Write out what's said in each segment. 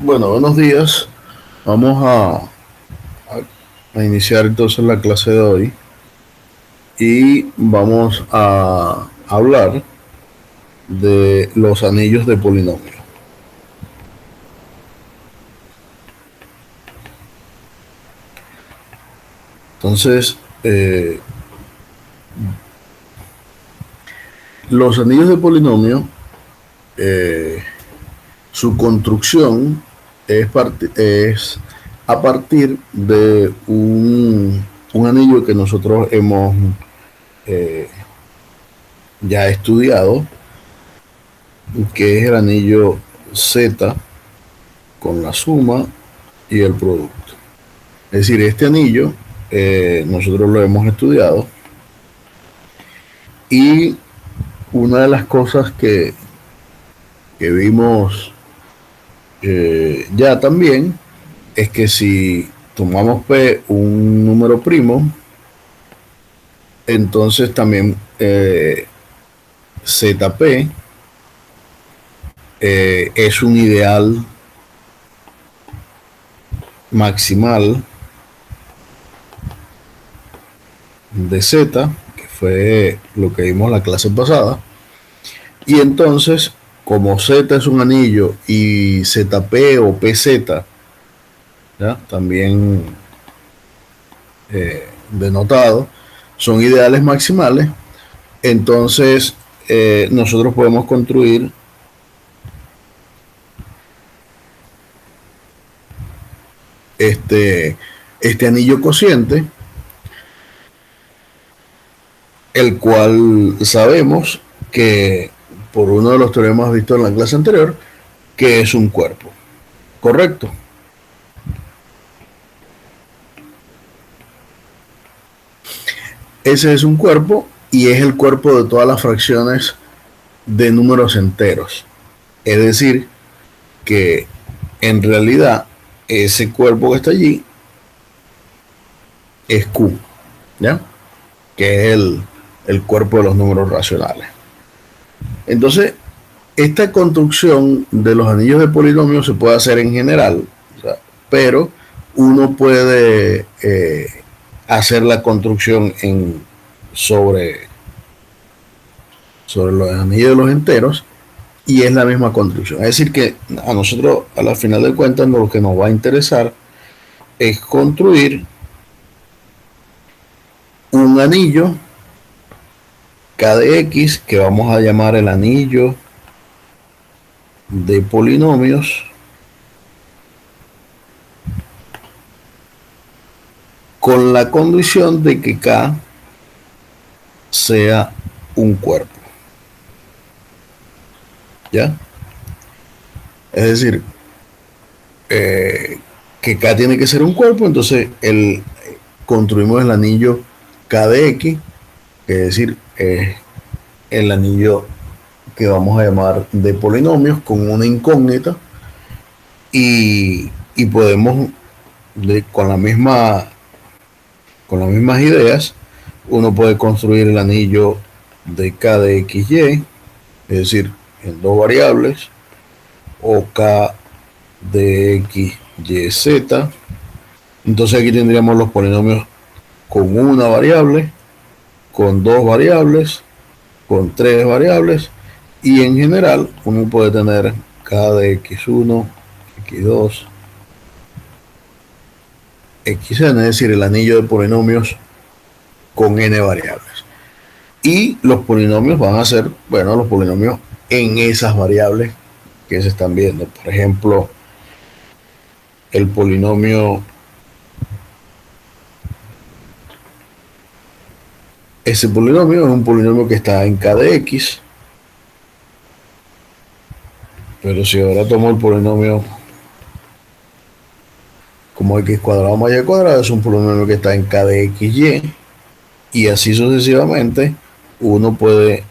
Bueno, buenos días. Vamos a iniciar entonces la clase de hoy y vamos a hablar de los anillos de polinomio. Entonces, los anillos de polinomio, eh, su construcción es a partir de un anillo que nosotros hemos eh, ya estudiado, que es el anillo Z con la suma y el producto. Es decir, este anillo nosotros lo hemos estudiado y una de las cosas que vimos ya también es que si tomamos P un número primo, entonces también ZP es un ideal maximal de Z, que fue lo que vimos la clase pasada. Y entonces, como Z es un anillo y ZP o PZ, ¿ya? También denotado, son ideales maximales, entonces nosotros podemos construir este, este anillo cociente, el cual sabemos que por uno de los teoremas vistos en la clase anterior, que es un cuerpo. ¿Correcto? Ese es un cuerpo y es el cuerpo de todas las fracciones de números enteros. Es decir, que en realidad ese cuerpo que está allí es Q, ¿ya? Que es el cuerpo de los números racionales. Entonces, esta construcción de los anillos de polinomio se puede hacer en general, o sea, pero uno puede hacer la construcción sobre, sobre los anillos de los enteros y es la misma construcción. Es decir, que a nosotros, a la final de cuentas, lo que nos va a interesar es construir un anillo K de X que vamos a llamar el anillo de polinomios con la condición de que K sea un cuerpo. ¿Ya? Es decir, que K tiene que ser un cuerpo, entonces construimos el anillo K de X, es decir, el anillo que vamos a llamar de polinomios con una incógnita y podemos con las mismas ideas uno puede construir el anillo de K de XY, es decir, en dos variables, o K de X, Y, Z. Entonces aquí tendríamos los polinomios con una variable, con dos variables, con tres variables, y en general uno puede tener K de X1, X2, Xn, es decir, el anillo de polinomios con n variables. Y los polinomios van a ser, bueno, los polinomios en esas variables que se están viendo. Por ejemplo, el polinomio, ese polinomio es un polinomio que está en K de X, pero si ahora tomo el polinomio como X cuadrado más Y cuadrado, es un polinomio que está en K de XY, y así sucesivamente, uno puede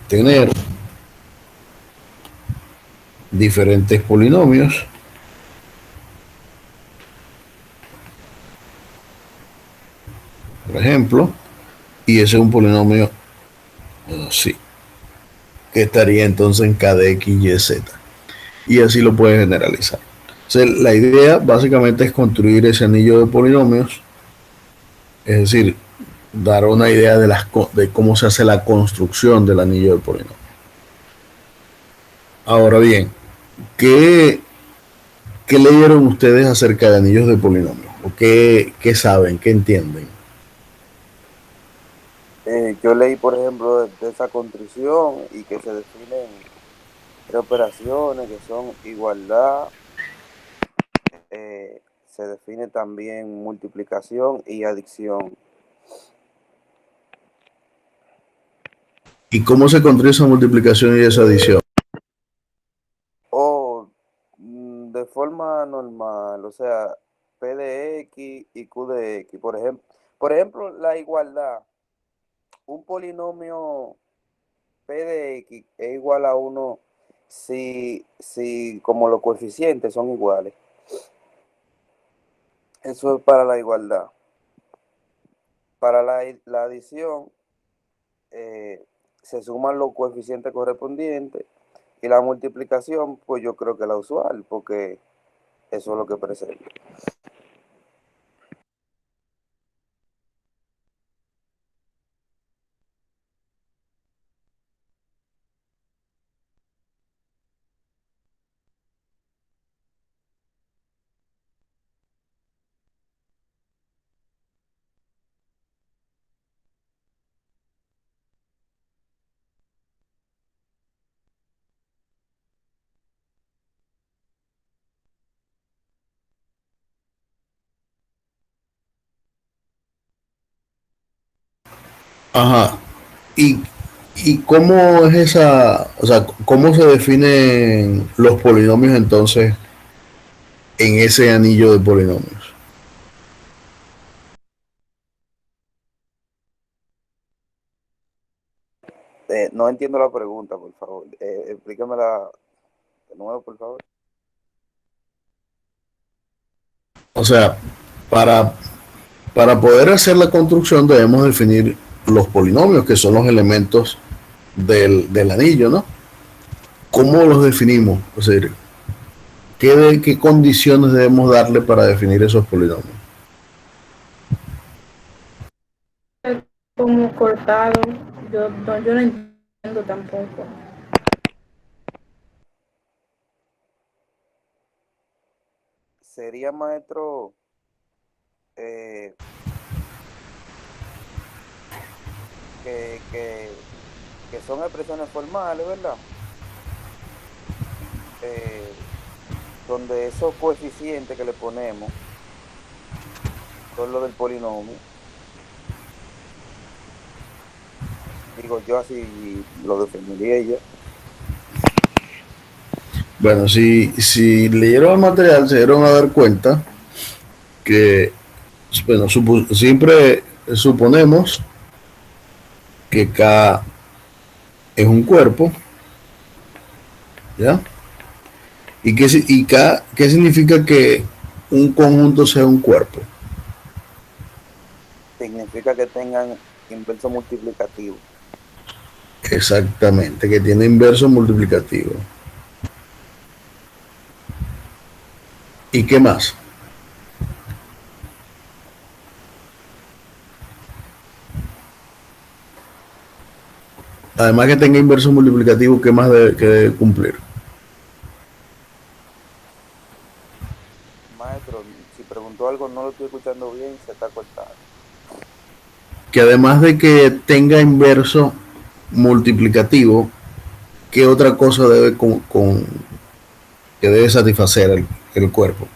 tener diferentes polinomios, por ejemplo, y ese es un polinomio, sí, que estaría entonces en K de X, Y, Z. y así lo puedes generalizar. Entonces, la idea básicamente es construir ese anillo de polinomios, es decir, dar una idea de cómo se hace la construcción del anillo de polinomios. Ahora bien, ¿qué, qué leyeron ustedes acerca de anillos de polinomios? ¿O qué saben, qué entienden? Yo leí, por ejemplo, de esa construcción y que se definen tres operaciones que son igualdad, se define también multiplicación y adición. ¿Y cómo se construye esa multiplicación y esa adición? O de forma normal, o sea, P de X y Q de X. Por ejemplo, la igualdad, un polinomio P de X es igual a uno si como los coeficientes son iguales. Eso es para la igualdad. Para la adición, se suman los coeficientes correspondientes y la multiplicación, pues yo creo que la usual, porque eso es lo que precede. Ajá. ¿Y, y cómo es esa, o sea, cómo se definen los polinomios entonces en ese anillo de polinomios? No entiendo la pregunta, por favor. Explícamela de nuevo, por favor. O sea, para, para poder hacer la construcción debemos definir los polinomios, que son los elementos del anillo, ¿no? ¿Cómo los definimos? O sea, ¿qué condiciones debemos darle para definir esos polinomios? Como cortado, yo no entiendo tampoco. Sería, maestro, eh, que, que, que son expresiones formales, ¿verdad? Eh, donde esos coeficientes que le ponemos son los del polinomio. Digo, yo así lo definiría ya. Bueno, si leyeron el material se dieron a dar cuenta que, bueno, siempre suponemos que K es un cuerpo, ¿ya? ¿Qué significa que un conjunto sea un cuerpo? Significa que tengan inverso multiplicativo. Exactamente, que tiene inverso multiplicativo. ¿Y qué más? Además que tenga inverso multiplicativo, ¿qué más debe cumplir? Maestro, si preguntó algo, no lo estoy escuchando bien, se está cortando. Que además de que tenga inverso multiplicativo, ¿qué otra cosa que debe satisfacer el cuerpo?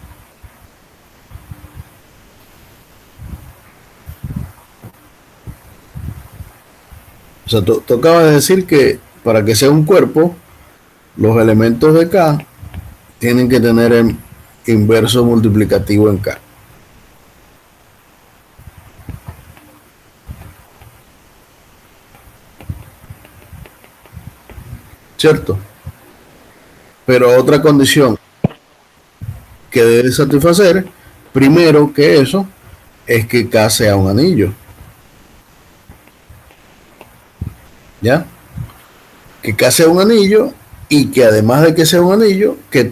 O sea, tú acabas de decir que para que sea un cuerpo, los elementos de K tienen que tener el inverso multiplicativo en K. ¿Cierto? Pero otra condición que debe satisfacer, primero que eso, es que K sea un anillo. ¿Ya? Que K sea un anillo y que además de que sea un anillo, que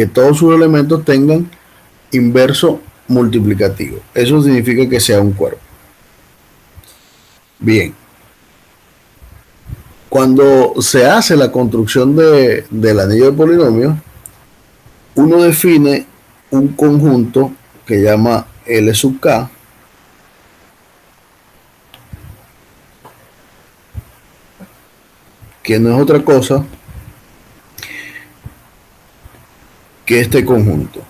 todos sus elementos tengan inverso multiplicativo. Eso significa que sea un cuerpo. Bien. Cuando se hace la construcción del anillo de polinomios, uno define un conjunto que llama L sub K, que no es otra cosa que este conjunto.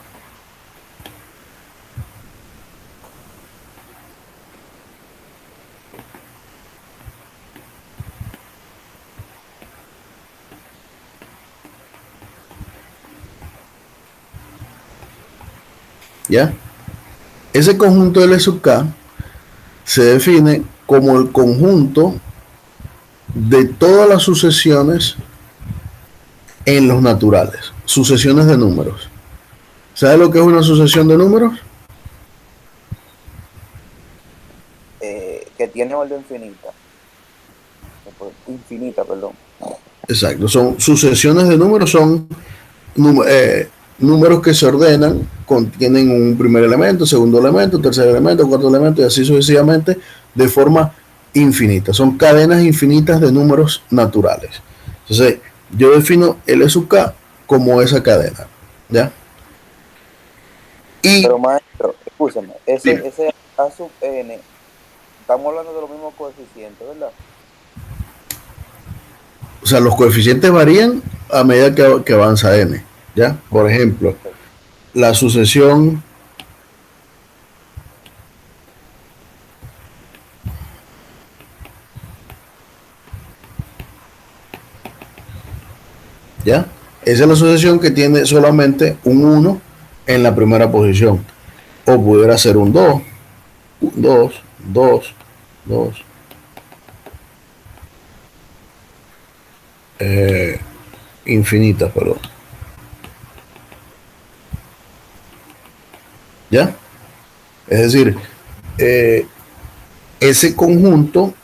¿Ya? Ese conjunto L sub K se define como el conjunto de todas las sucesiones en los naturales, sucesiones de números. ¿Sabe lo que es una sucesión de números? Que tiene orden infinita. Infinita, perdón. Exacto, son sucesiones de números, son números que se ordenan, contienen un primer elemento, segundo elemento, tercer elemento, cuarto elemento y así sucesivamente de forma infinita. Son cadenas infinitas de números naturales. Entonces, yo defino L sub K como esa cadena, ¿ya? Pero maestro, escúchame, ese A sub N, estamos hablando de los mismos coeficientes, ¿verdad? O sea, los coeficientes varían a medida que avanza N, ¿ya? Por ejemplo, la sucesión ¿ya? Esa es la sucesión que tiene solamente un 1 en la primera posición. O pudiera ser un 2, 2, 2, 2. Infinitas, perdón. ¿Ya? Es decir, ese conjunto,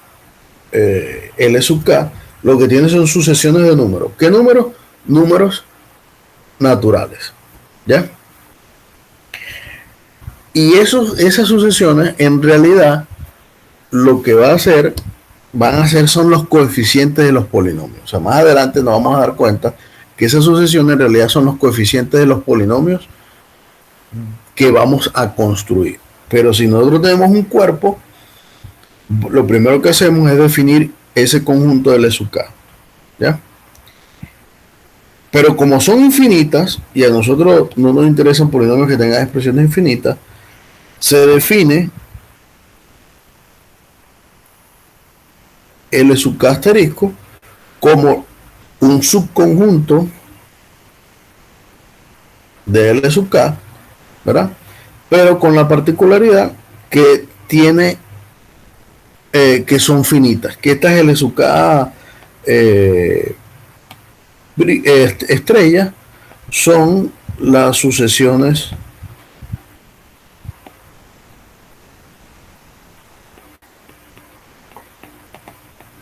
L sub K, lo que tiene son sucesiones de números. ¿Qué números? Números naturales. ¿Ya? Y esas sucesiones, en realidad, lo que van a hacer son los coeficientes de los polinomios. O sea, más adelante nos vamos a dar cuenta que esas sucesiones en realidad son los coeficientes de los polinomios que vamos a construir. Pero si nosotros tenemos un cuerpo, lo primero que hacemos es definir ese conjunto de L sub K. ¿Ya? Pero como son infinitas, y a nosotros no nos interesan polinomios que tengan expresiones infinitas, se define L sub K asterisco como un subconjunto de L sub K, ¿verdad? Pero con la particularidad que tiene que son finitas, que estas L sub K estrellas son las sucesiones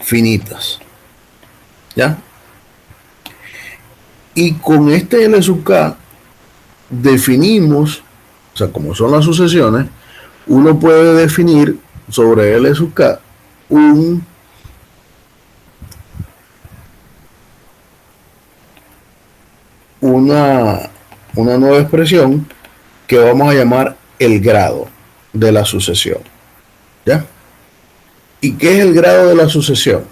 finitas, ¿ya? Y con este L sub K definimos, o sea, como son las sucesiones, uno puede definir sobre L sub K una nueva expresión que vamos a llamar el grado de la sucesión, ¿ya? ¿Y qué es el grado de la sucesión?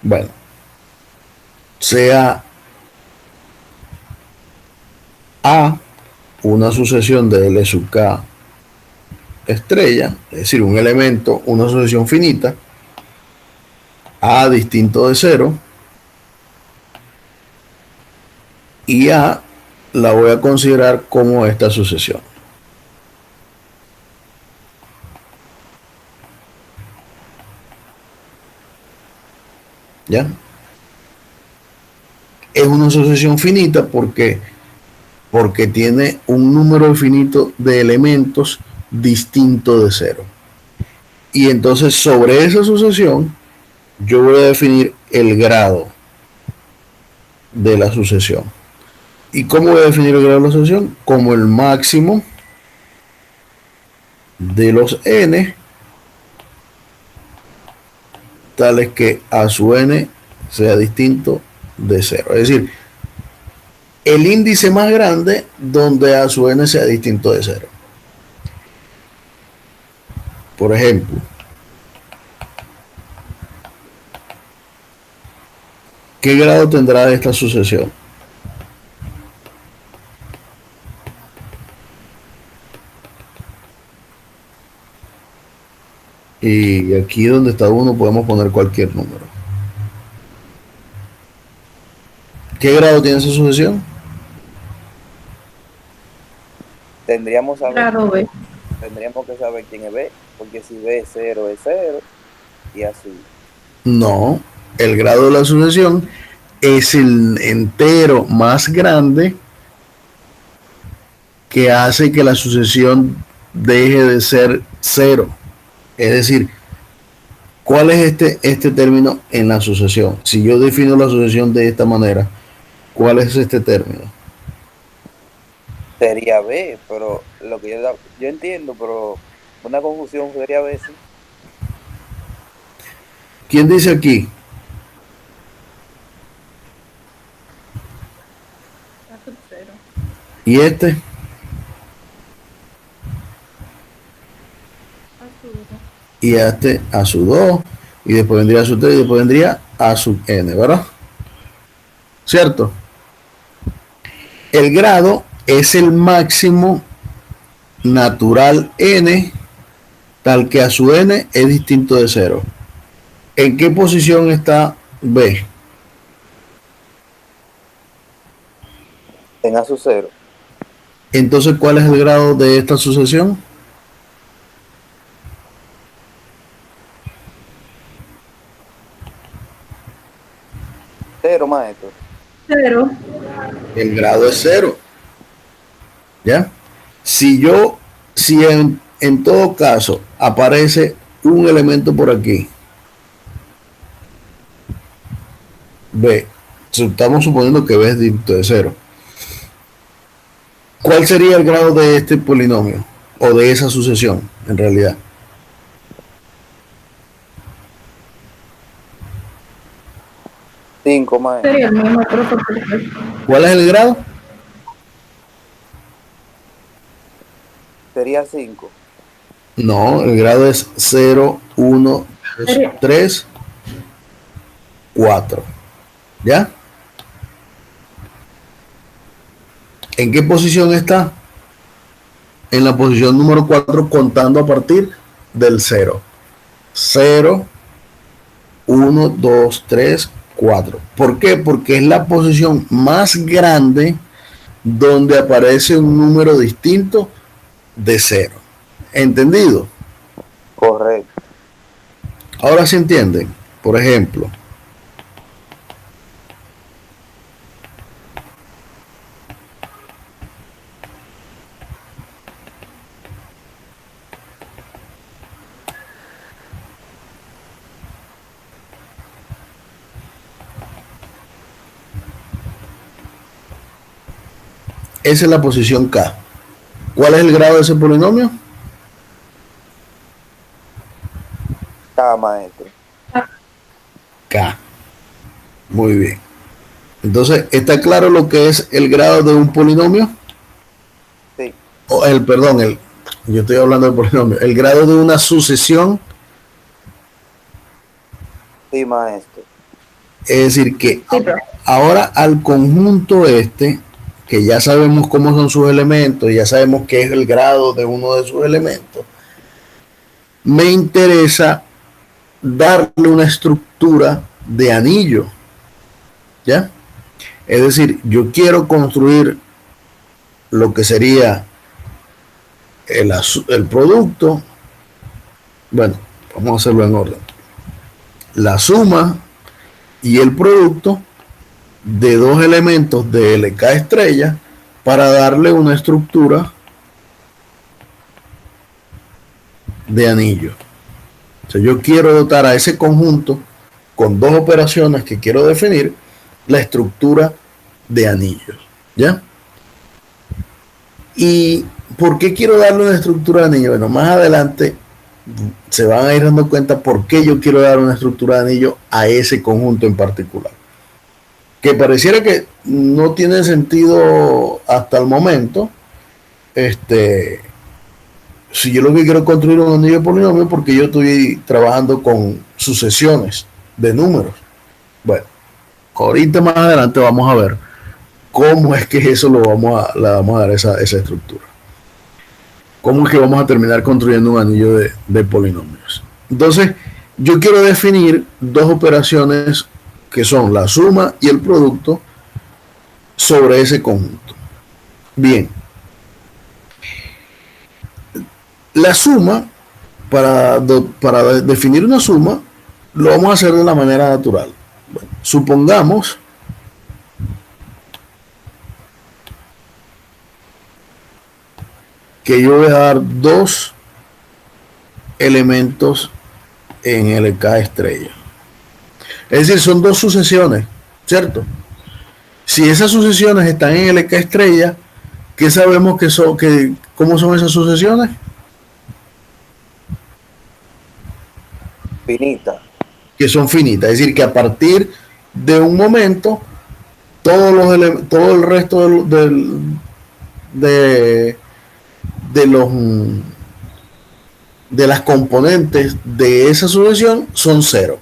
Bueno, sea A una sucesión de L sub K estrella, es decir, un elemento, una sucesión finita, A distinto de 0, y A la voy a considerar como esta sucesión. ¿Ya? Es una sucesión finita porque tiene un número finito de elementos distinto de 0. Y entonces sobre esa sucesión yo voy a definir el grado de la sucesión. ¿Y cómo voy a definir el grado de la sucesión? Como el máximo de los n, tales que a su n sea distinto de 0. Es decir, el índice más grande donde a su n sea distinto de 0. Por ejemplo, ¿qué grado tendrá esta sucesión? Y aquí donde está 1 podemos poner cualquier número. ¿Qué grado tiene esa sucesión? Tendríamos Grado B. tendríamos que saber quién es B, porque si B es 0 y así. No, el grado de la sucesión es el entero más grande que hace que la sucesión deje de ser 0. Es decir, ¿cuál es este término en la sucesión? Si yo defino la sucesión de esta manera, ¿cuál es este término? Sería B, pero lo que yo entiendo, pero una confusión sería B, sí. ¿Quién dice aquí? A sub 0. ¿Y este? A sub 1. Y este a su 2, y después vendría a su 3, y después vendría a su n, ¿verdad? ¿Cierto? El grado es el máximo natural n, tal que a su n es distinto de 0. ¿En qué posición está B? En A sub 0. Entonces, ¿cuál es el grado de esta sucesión? Cero, maestro. 0. El grado es 0. ¿Ya? Si en todo caso aparece un elemento por aquí, B, estamos suponiendo que B es distinto de 0. ¿Cuál sería el grado de este polinomio? O de esa sucesión, en realidad. Cinco, maestro. Sería el mismo, pero por 3. ¿Cuál es el grado? Sería 5. No, el grado es 0, 1, 2, 3, 4. ¿Ya? ¿En qué posición está? En la posición número 4, contando a partir del 0. 0, 1, 2, 3, 4. ¿Por qué? Porque es la posición más grande donde aparece un número distinto de 0. ¿Entendido? Correcto. Ahora se entienden. Por ejemplo, esa es la posición K. ¿Cuál es el grado de ese polinomio? K, maestro. K. Muy bien. Entonces, ¿está claro lo que es el grado de un polinomio? Sí. Yo estoy hablando del polinomio. El grado de una sucesión. Sí, maestro. Es decir, que Sí, pero ahora al conjunto que ya sabemos cómo son sus elementos, ya sabemos qué es el grado de uno de sus elementos, me interesa darle una estructura de anillo. ¿Ya? Es decir, yo quiero construir lo que sería el producto. Bueno, vamos a hacerlo en orden. La suma y el producto de dos elementos de LK estrella para darle una estructura de anillo. O sea, yo quiero dotar a ese conjunto con dos operaciones que quiero definir la estructura de anillos, ¿ya? ¿Y por qué quiero darle una estructura de anillo? Bueno, más adelante se van a ir dando cuenta por qué yo quiero dar una estructura de anillo a ese conjunto en particular. Que pareciera que no tiene sentido hasta el momento. Si yo lo que quiero es construir un anillo de polinomio, porque yo estoy trabajando con sucesiones de números. Bueno, ahorita más adelante vamos a ver cómo es que eso le vamos a dar esa estructura. Cómo es que vamos a terminar construyendo un anillo de polinomios. Entonces, yo quiero definir dos operaciones que son la suma y el producto sobre ese conjunto. Bien. La suma, para definir una suma, lo vamos a hacer de la manera natural. Bueno, supongamos que yo voy a dar dos elementos en LK estrella. Es decir, son dos sucesiones, ¿cierto? Si esas sucesiones están en LK estrella, ¿qué sabemos que son? ¿Cómo son esas sucesiones? Finita. Que son finitas, es decir, que a partir de un momento todo el resto de las componentes de esa sucesión son cero.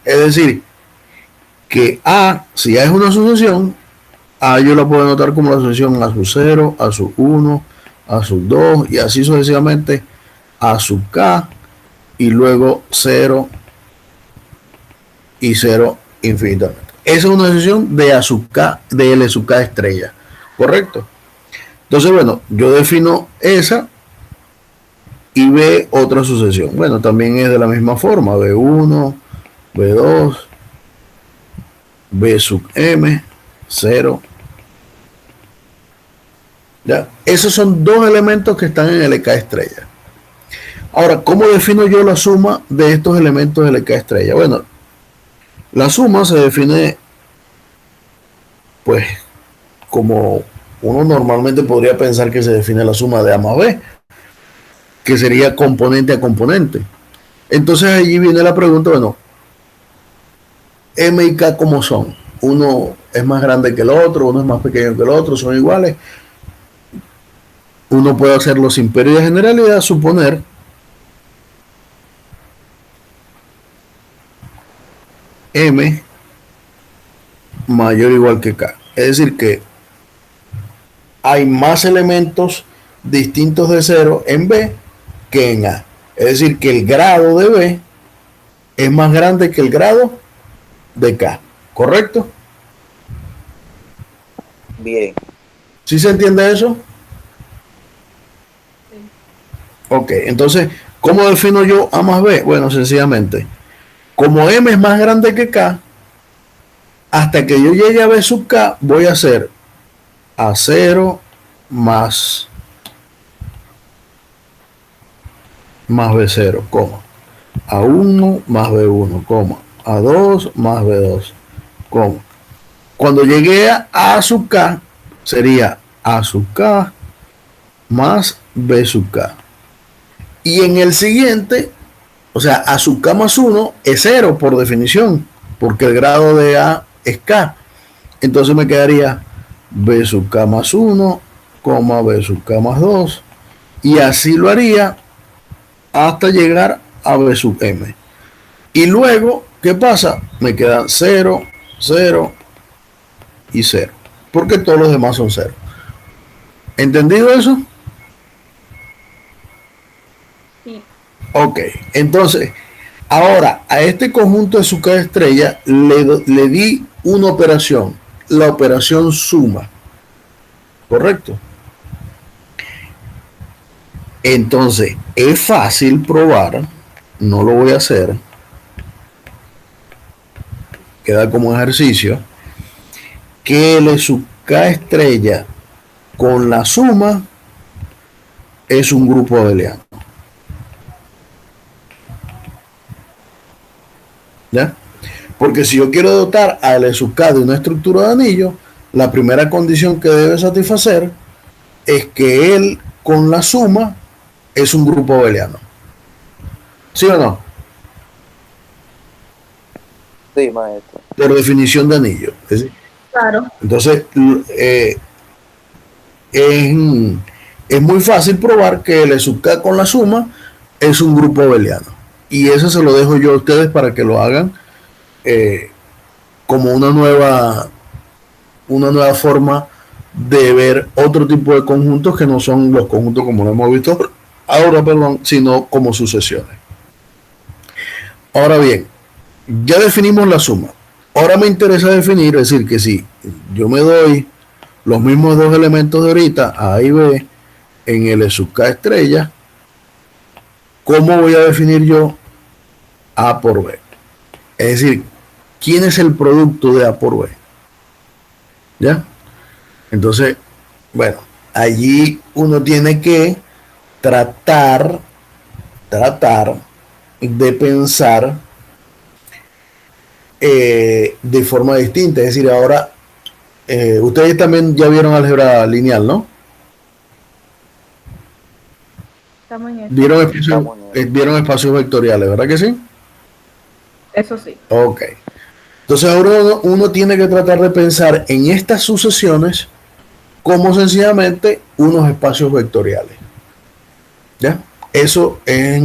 Es decir, que A, si A es una sucesión, A yo la puedo anotar como la sucesión A sub 0, A sub 1, A sub 2 y así sucesivamente A sub K y luego 0 y 0 infinitamente. Esa es una sucesión de A sub K, de L sub K estrella, ¿correcto? Entonces, bueno, yo defino esa y B otra sucesión. Bueno, también es de la misma forma, B1, B2, B sub M, 0. ¿Ya? Esos son dos elementos que están en LK estrella. Ahora, ¿cómo defino yo la suma de estos elementos de LK estrella? Bueno, la suma se define, pues, como uno normalmente podría pensar que se define la suma de A más B, que sería componente a componente. Entonces allí viene la pregunta, bueno, M y K ¿cómo son? Uno es más grande que el otro, uno es más pequeño que el otro, son iguales. Uno puede hacerlo sin pérdida de generalidad, suponer M mayor o igual que K. Es decir que hay más elementos distintos de 0 en B que en A. Es decir que el grado de B es más grande que el grado de K. ¿Correcto? Bien. ¿Sí se entiende eso? Ok, entonces, ¿cómo defino yo A más B? Bueno, sencillamente, como M es más grande que K, hasta que yo llegue a B sub K, voy a hacer A0 más B0, coma, A1 más B1, coma, A2 más B2, coma. Cuando llegué a A sub K, sería A sub K más B sub K. Y en el siguiente, o sea, A sub K más 1 es 0 por definición, porque el grado de A es K. Entonces me quedaría B sub K más 1, B sub K más 2, y así lo haría hasta llegar a B sub M. Y luego, ¿qué pasa? Me quedan 0, 0 y 0, porque todos los demás son 0. ¿Entendido eso? Sí. Ok, entonces, ahora a este conjunto de sub K estrella le di una operación, la operación suma, ¿correcto? Entonces, es fácil probar, no lo voy a hacer, queda como ejercicio, que L sub K estrella con la suma es un grupo abeliano. ¿Ya? Porque si yo quiero dotar a L sub K de una estructura de anillo, la primera condición que debe satisfacer es que él con la suma es un grupo abeliano. ¿Sí o no? Sí, maestro. Por definición de anillo. Es decir, Claro. entonces, es, es muy fácil probar que el E sub K con la suma es un grupo abeliano. Y eso se lo dejo yo a ustedes para que lo hagan como una nueva forma de ver otro tipo de conjuntos que no son los conjuntos como lo hemos visto ahora, perdón, sino como sucesiones. Ahora bien, ya definimos la suma. Ahora me interesa definir, es decir, que si yo me doy los mismos dos elementos de ahorita, A y B, en el E sub K estrella, ¿cómo voy a definir yo A por B? Es decir, ¿quién es el producto de A por B? ¿Ya? Entonces, bueno, allí uno tiene que tratar de pensar de forma distinta. Es decir, ahora, ustedes también ya vieron álgebra lineal, ¿no? Estamos en eso. Vieron espacios vectoriales, ¿verdad que sí? Eso sí. Ok. Entonces ahora uno tiene que tratar de pensar en estas sucesiones como sencillamente unos espacios vectoriales. ¿Ya? Eso es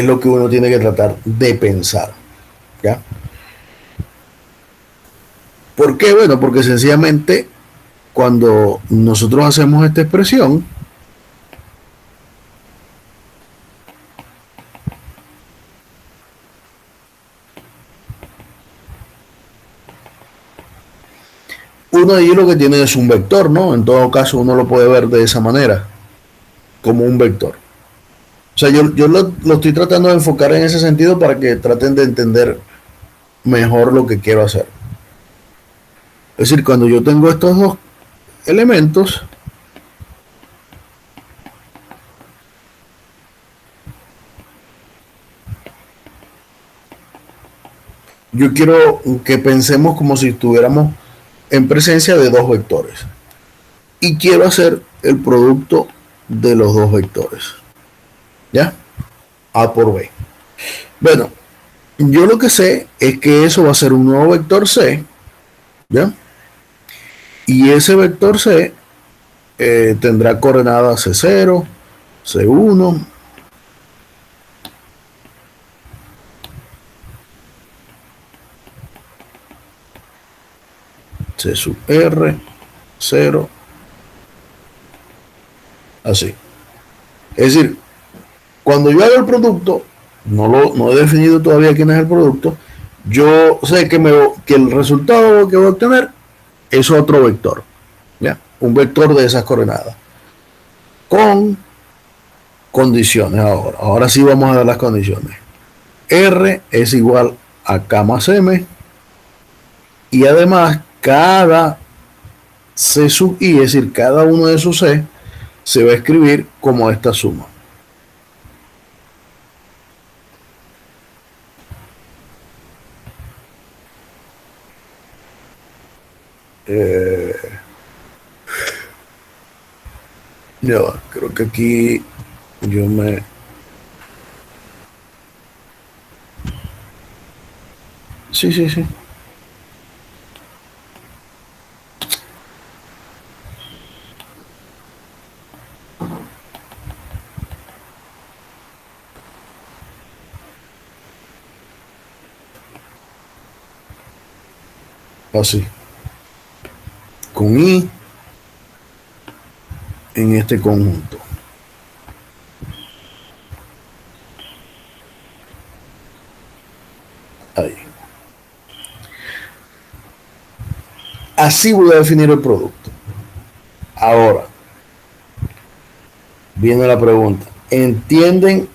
lo que uno tiene que tratar de pensar. ¿Ya? ¿Por qué? Bueno, porque sencillamente cuando nosotros hacemos esta expresión, uno allí lo que tiene es un vector, ¿no? En todo caso uno lo puede ver de esa manera, como un vector. O sea, yo lo estoy tratando de enfocar en ese sentido para que traten de entender mejor lo que quiero hacer. Es decir, cuando yo tengo estos dos elementos, yo quiero que pensemos como si estuviéramos en presencia de dos vectores. Y quiero hacer el producto de los dos vectores. ¿Ya? A por B. Bueno, yo lo que sé es que eso va a ser un nuevo vector C. ¿Ya? Y ese vector C tendrá coordenadas C0, C1, C sub R, 0, así. Es decir, cuando yo hago el producto, no he definido todavía quién es el producto, yo sé que el resultado que voy a obtener es otro vector, ¿ya? Un vector de esas coordenadas, con condiciones ahora. Ahora sí vamos a ver las condiciones. R es igual a K más M, y además cada C sub I, es decir, cada uno de esos C, se va a escribir como esta suma. Ya va, creo que aquí yo me... Sí, sí, sí. Así. Con I en este conjunto. Ahí. Así voy a definir el producto. Ahora, viene la pregunta. ¿Entienden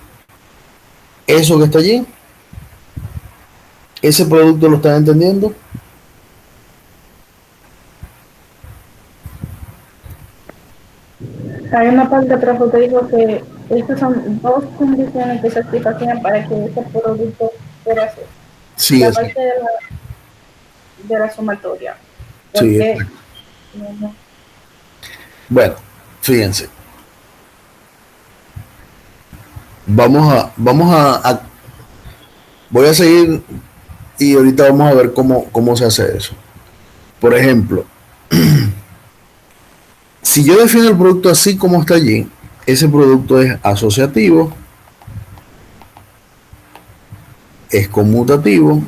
eso que está allí? ¿Ese producto lo están entendiendo? Hay una parte atrás que dijo que estas son dos condiciones que se satisfacían para que ese producto fuera así. Sí, La así. parte de la sumatoria. Sí, Porque exacto. Bueno, fíjense, voy a seguir y ahorita vamos a ver cómo se hace eso. Por ejemplo, si yo defino el producto así como está allí, ese producto es asociativo, es conmutativo,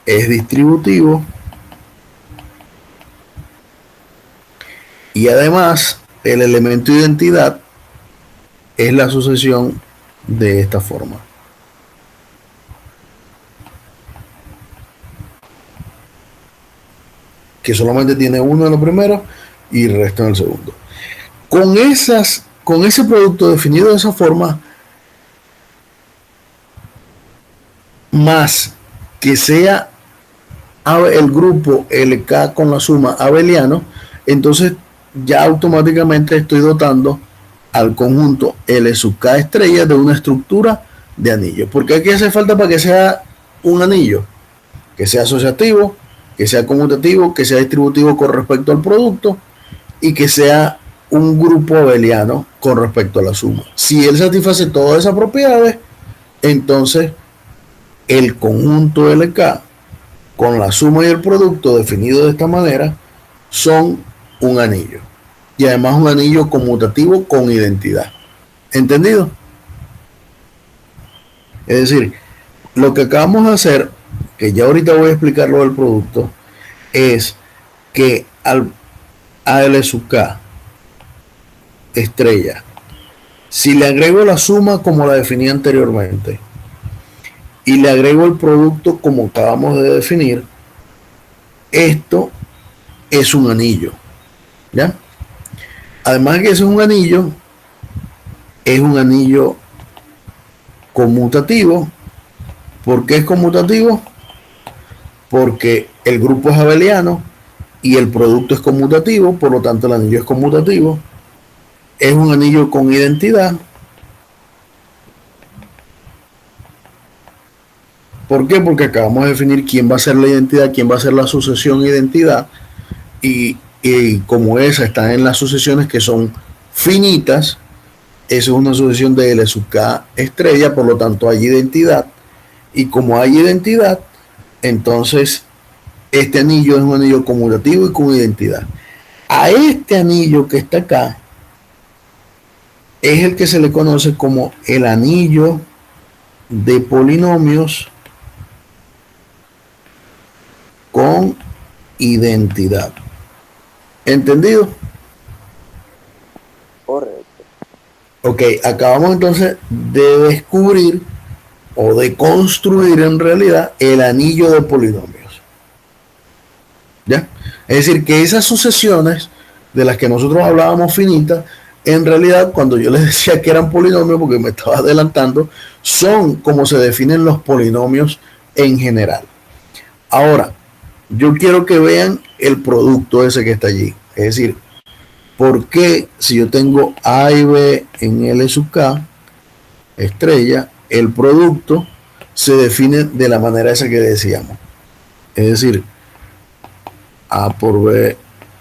es distributivo y además el elemento de identidad es la sucesión de esta forma, que solamente tiene uno en lo primero y el resto en el segundo. Con ese producto definido de esa forma, más que sea el grupo LK con la suma abeliano, entonces ya automáticamente estoy dotando al conjunto L sub K estrella de una estructura de anillo. Porque aquí hace falta para que sea un anillo, que sea asociativo, que sea conmutativo, que sea distributivo con respecto al producto y que sea un grupo abeliano con respecto a la suma. Si él satisface todas esas propiedades, entonces el conjunto LK con la suma y el producto definido de esta manera son un anillo. Y además un anillo conmutativo con identidad. ¿Entendido? Es decir, lo que acabamos de hacer, que ya ahorita voy a explicar lo del producto, es que al AL sub K estrella, si le agrego la suma como la definí anteriormente y le agrego el producto como acabamos de definir, esto es un anillo. ¿Ya? Además de que es un anillo conmutativo. ¿Por qué es conmutativo? Porque el grupo es abeliano y el producto es conmutativo, por lo tanto el anillo es conmutativo. Es un anillo con identidad. ¿Por qué? Porque acabamos de definir quién va a ser la identidad, quién va a ser la sucesión identidad y como esa está en las sucesiones que son finitas, esa es una sucesión de L sub K estrella, por lo tanto hay identidad. Y como hay identidad, entonces este anillo es un anillo conmutativo y con identidad. A este anillo que está acá es el que se le conoce como el anillo de polinomios con identidad. ¿Entendido? Correcto. Ok, acabamos entonces de descubrir o de construir en realidad el anillo de polinomios. ¿Ya? Es decir, que esas sucesiones de las que nosotros hablábamos finitas, en realidad cuando yo les decía que eran polinomios, porque me estaba adelantando, son como se definen los polinomios en general. Ahora, yo quiero que vean el producto ese que está allí. Es decir, ¿por qué si yo tengo A y B en L sub K, estrella, el producto se define de la manera esa que decíamos? Es decir, A por B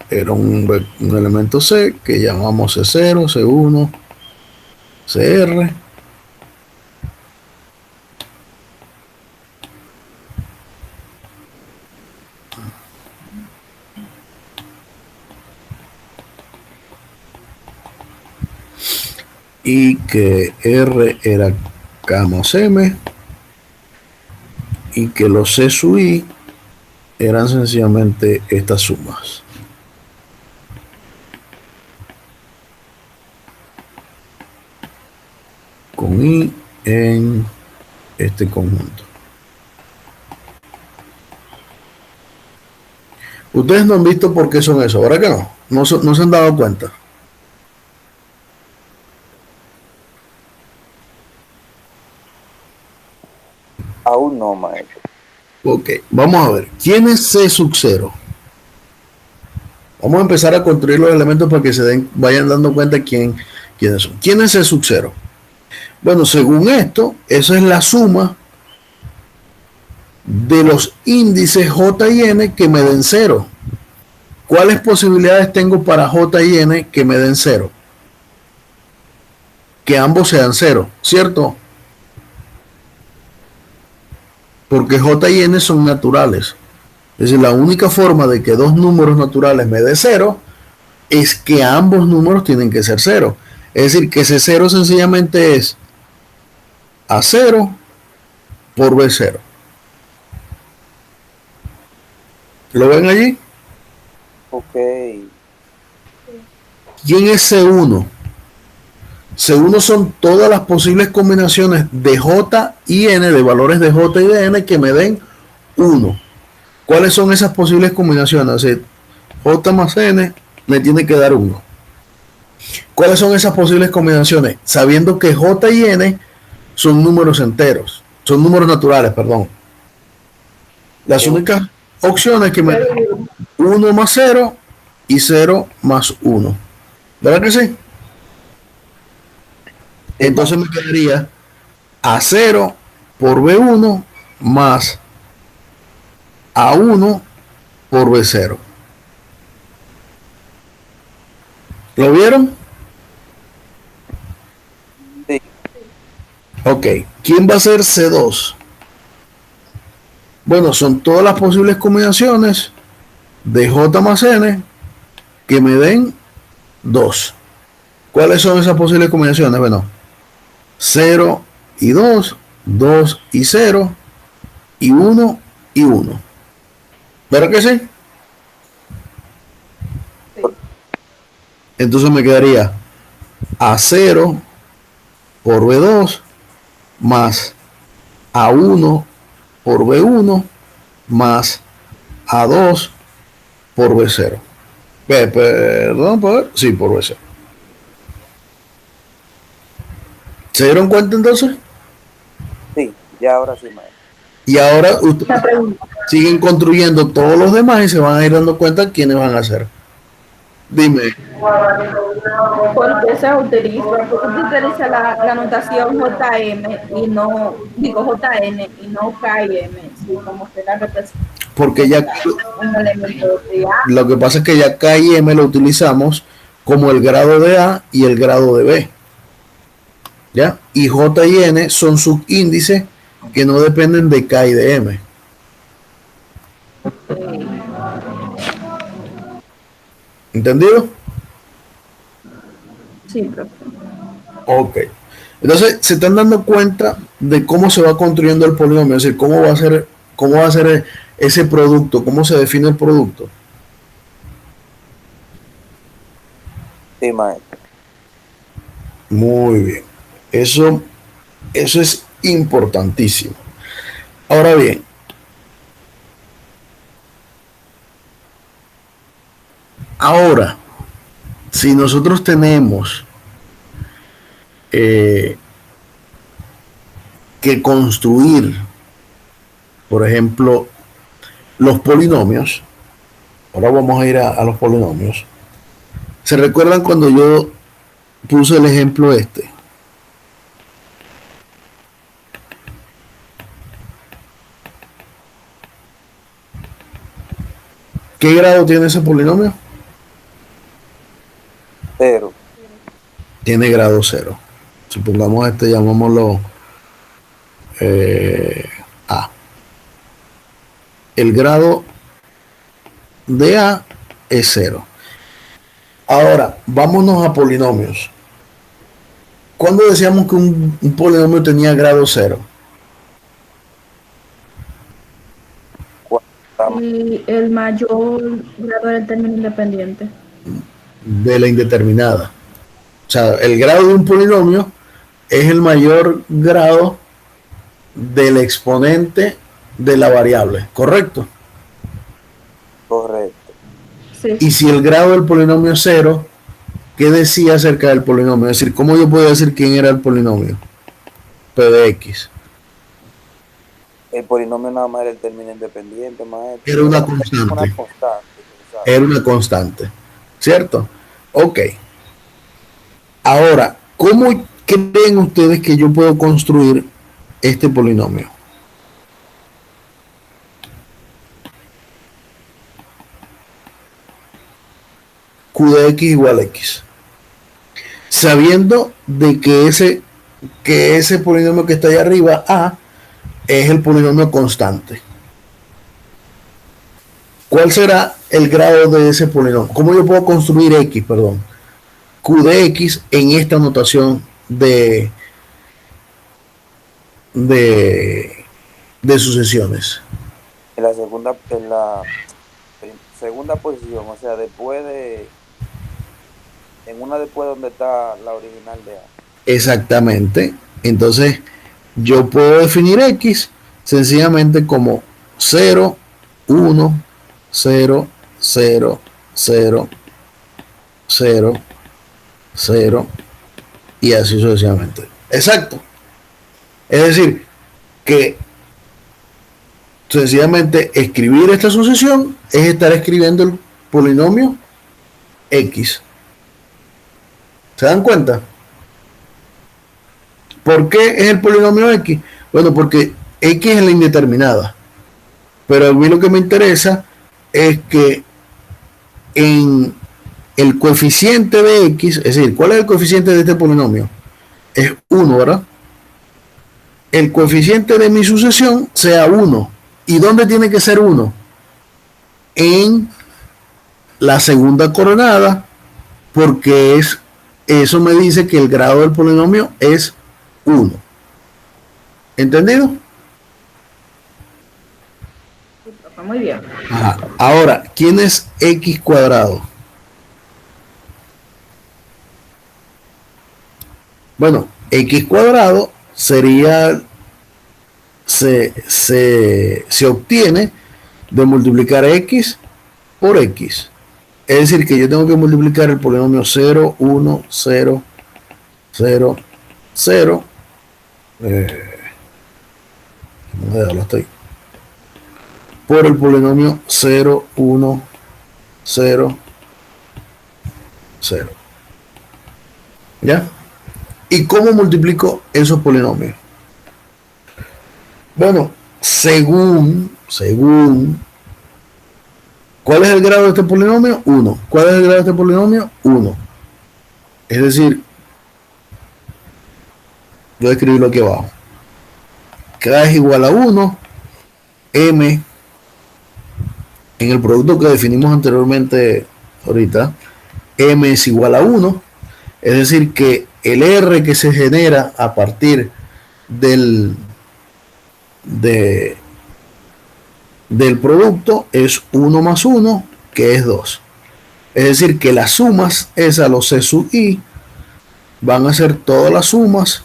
era un elemento C que llamamos C0, C1, CR. Y que R era K más M y que los C sub I eran sencillamente estas sumas. Con I en este conjunto. Ustedes no han visto por qué son eso, ¿verdad que no? No se han dado cuenta. Aún no, maestro. Ok, vamos a ver. ¿Quién es C sub 0? Vamos a empezar a construir los elementos para que vayan dando cuenta quiénes son. ¿Quién es C sub 0? Bueno, según esto, eso es la suma de los índices J y N que me den cero. ¿Cuáles posibilidades tengo para J y N que me den cero? Que ambos sean cero, ¿cierto? Porque J y N son naturales. Es decir, la única forma de que dos números naturales me dé cero es que ambos números tienen que ser cero. Es decir, que ese cero sencillamente es A0 por B0. ¿Lo ven allí? Ok. ¿Quién es C1? C1 son todas las posibles combinaciones de J y N, de valores de J y de N que me den 1. ¿Cuáles son esas posibles combinaciones? O sea, J más N me tiene que dar 1. ¿Cuáles son esas posibles combinaciones? Sabiendo que J y N son números enteros, son números naturales, perdón. Las únicas opciones que me dan 1 más 0 y 0 más 1. ¿Verdad que sí? Entonces me quedaría A0 por B1 más A1 por B0. ¿Lo vieron? Sí. Ok. ¿Quién va a ser C2? Bueno, son todas las posibles combinaciones de J más N que me den 2. ¿Cuáles son esas posibles combinaciones? Bueno, 0 y 2, 2 y 0, y 1 y 1. ¿Verdad que sí? Sí. Entonces me quedaría A0 por B2 más A1 por B1 más A2 por B0. Perdón, sí, por B0. ¿Se dieron cuenta entonces? Sí, ya ahora sí, maestro. Y ahora ustedes siguen construyendo todos los demás y se van a ir dando cuenta quiénes van a ser. Dime. ¿Por qué se utiliza? ¿Por qué se utiliza la notación JM y no, digo JN y no KM? Sí, como que la representa Porque ya un elemento de A. lo que pasa es que ya K y M lo utilizamos como el grado de A y el grado de B. ¿Ya? Y J y N son subíndices que no dependen de K y de M. ¿Entendido? Sí, profe. Ok. Entonces, se están dando cuenta de cómo se va construyendo el polinomio, es decir, cómo va a ser ese producto, cómo se define el producto. Sí, maestro. Muy bien. Eso es importantísimo. Ahora bien, si nosotros tenemos que construir, por ejemplo, los polinomios, ahora vamos a ir a los polinomios. ¿Se recuerdan cuando yo puse el ejemplo este? ¿Qué grado tiene ese polinomio? 0. Tiene grado 0. Supongamos llamámoslo A. El grado de A es 0. Ahora, vámonos a polinomios. ¿Cuándo decíamos que un polinomio tenía grado 0? Y el mayor grado del término independiente. De la indeterminada. O sea, el grado de un polinomio es el mayor grado del exponente de la variable, ¿correcto? Correcto. Sí. Y si el grado del polinomio es 0, ¿qué decía acerca del polinomio? Es decir, ¿cómo yo puedo decir quién era el polinomio? P de X. El polinomio nada más era el término independiente, maestro. Era una constante. Una constante. Era una constante, ¿cierto? Ok. Ahora, ¿cómo creen ustedes que yo puedo construir este polinomio? Q de X igual a X. Sabiendo de que ese polinomio que está ahí arriba, A, es el polinomio constante. ¿Cuál será el grado de ese polinomio? ¿Cómo yo puedo construir X, perdón? Q de X en esta notación de sucesiones. En la segunda posición, o sea, en una después donde está la original de A. Exactamente. Entonces, yo puedo definir X sencillamente como 0, 1, 0, 0, 0, 0, 0 y así sucesivamente. Exacto. Es decir, que sencillamente escribir esta sucesión es estar escribiendo el polinomio X. ¿Se dan cuenta? ¿Por qué es el polinomio X? Bueno, porque X es la indeterminada. Pero a mí lo que me interesa es que en el coeficiente de X, es decir, ¿cuál es el coeficiente de este polinomio? Es 1, ¿verdad? El coeficiente de mi sucesión sea 1. ¿Y dónde tiene que ser 1? En la segunda coordenada, porque eso me dice que el grado del polinomio es 1. ¿Entendido? Muy bien. Ajá. Ahora, ¿quién es X cuadrado? Bueno, X cuadrado sería, se obtiene de multiplicar X por X. Es decir, que yo tengo que multiplicar el polinomio 0, 1, 0, 0, 0. Por el polinomio 0, 1, 0, 0. ¿Ya? ¿Y cómo multiplico esos polinomios? Bueno, según ¿cuál es el grado de este polinomio? 1. ¿Cuál es el grado de este polinomio? 1. Es decir, voy a escribirlo aquí abajo. K es igual a 1, M, en el producto que definimos anteriormente ahorita, M es igual a 1, es decir, que el R que se genera a partir del producto es 1 más 1, que es 2. Es decir, que las sumas, esas, los C sub I, van a ser todas las sumas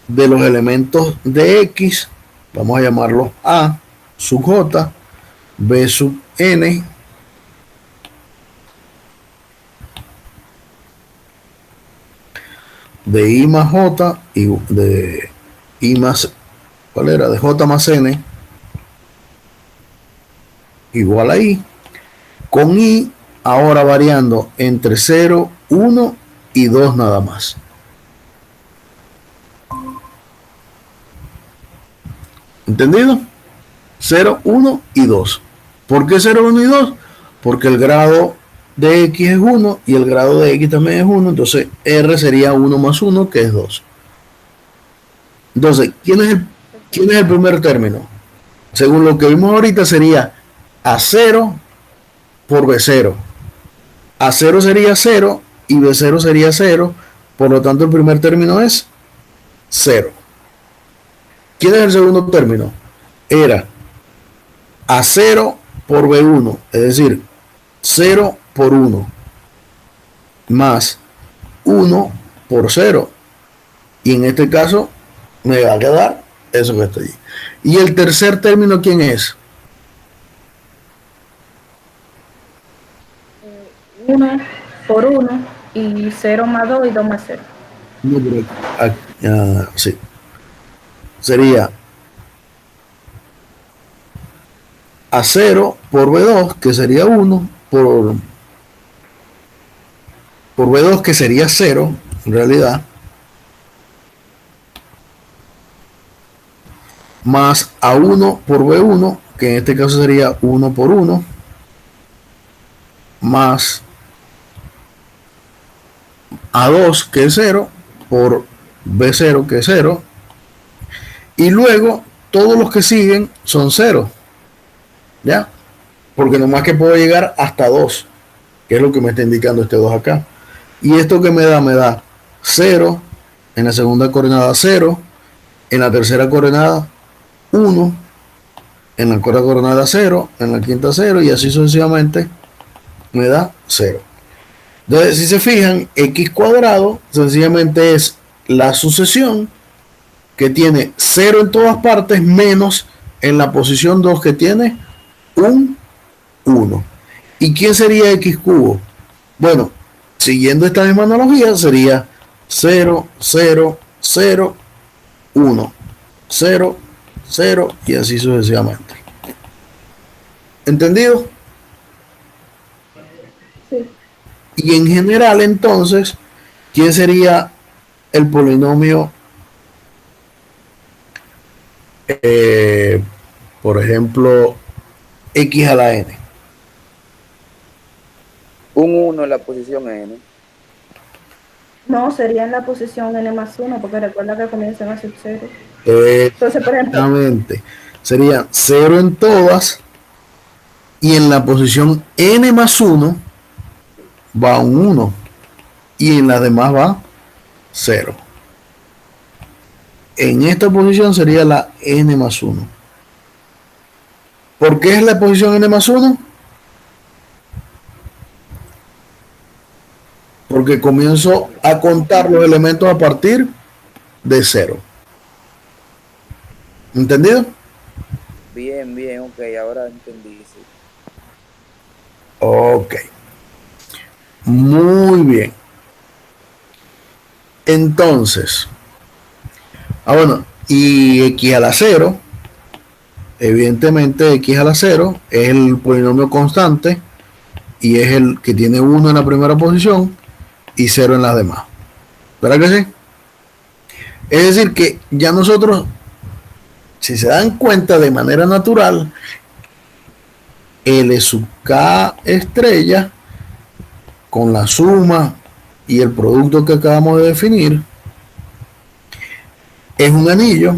de los elementos de X, vamos a llamarlos A sub J, B sub N, de I más J, y de I más, ¿cuál era? De J más N, igual a I, con I ahora variando entre 0, 1 y 2 nada más. ¿Entendido? 0, 1 y 2. ¿Por qué 0, 1 y 2? Porque el grado de X es 1 y el grado de X también es 1, entonces R sería 1 más 1, que es 2. Entonces, ¿quién es el primer término? Según lo que vimos ahorita sería A0 por B0. A0 sería 0 y B0 sería 0, por lo tanto el primer término es 0. ¿Quién es el segundo término? Era A0 por B1, es decir, 0 por 1, más 1 por 0. Y en este caso me va a quedar eso que está allí. ¿Y el tercer término quién es? 1 por 1 y 0 más 2 y 2 más 0. Sí. Sería A0 por B2, que sería 1, por B2, que sería 0, en realidad, más A1 por B1, que en este caso sería 1 por 1, más A2, que es 0, por B0, que es 0, y luego todos los que siguen son 0, ¿ya? Porque nomás que puedo llegar hasta 2, que es lo que me está indicando este 2 acá. Y esto que me da 0, en la segunda coordenada 0, en la tercera coordenada 1, en la cuarta coordenada 0, en la quinta 0, y así sucesivamente me da 0. Entonces, si se fijan, x cuadrado sencillamente es la sucesión que tiene 0 en todas partes menos en la posición 2 que tiene un 1. ¿Y quién sería x cubo? Bueno, siguiendo esta misma analogía sería 0, 0, 0, 1, 0, 0 y así sucesivamente. ¿Entendido? Sí. Y en general, entonces, ¿quién sería el polinomio? Por ejemplo, x a la n. Un 1 en la posición n. No, sería en la posición n más 1, porque recuerda que comienzan a ser 0. Entonces, por ejemplo, Exactamente. Sería 0 en todas y en la posición n más 1 va un 1 y en las demás va 0. En esta posición sería la n más 1. ¿Por qué es la posición n más 1? Porque comienzo a contar los elementos a partir de 0. ¿Entendido? Bien, bien, ok, ahora entendí. Sí. Ok. Muy bien. Entonces, bueno, y x a la 0, evidentemente x a la 0 es el polinomio constante y es el que tiene 1 en la primera posición y 0 en las demás. ¿Verdad que sí? Es decir, que ya nosotros, si se dan cuenta de manera natural, L sub K estrella con la suma y el producto que acabamos de definir es un anillo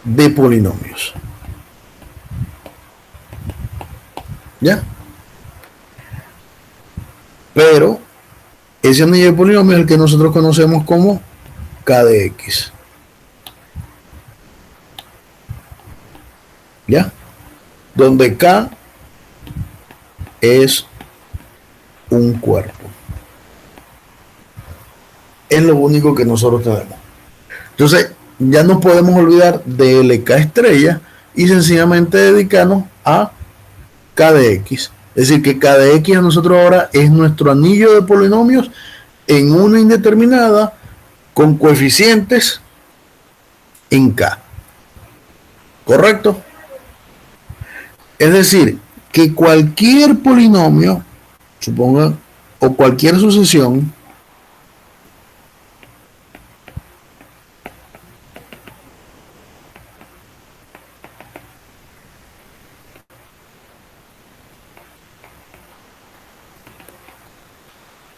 de polinomios. ¿Ya? Pero ese anillo de polinomios es el que nosotros conocemos como K de X. ¿Ya? Donde K es un cuerpo. Es lo único que nosotros tenemos. Entonces, ya no podemos olvidar de LK estrella y sencillamente dedicarnos a K de X. Es decir, que K de X a nosotros ahora es nuestro anillo de polinomios en una indeterminada con coeficientes en K. ¿Correcto? Es decir, que cualquier polinomio, suponga, o cualquier sucesión,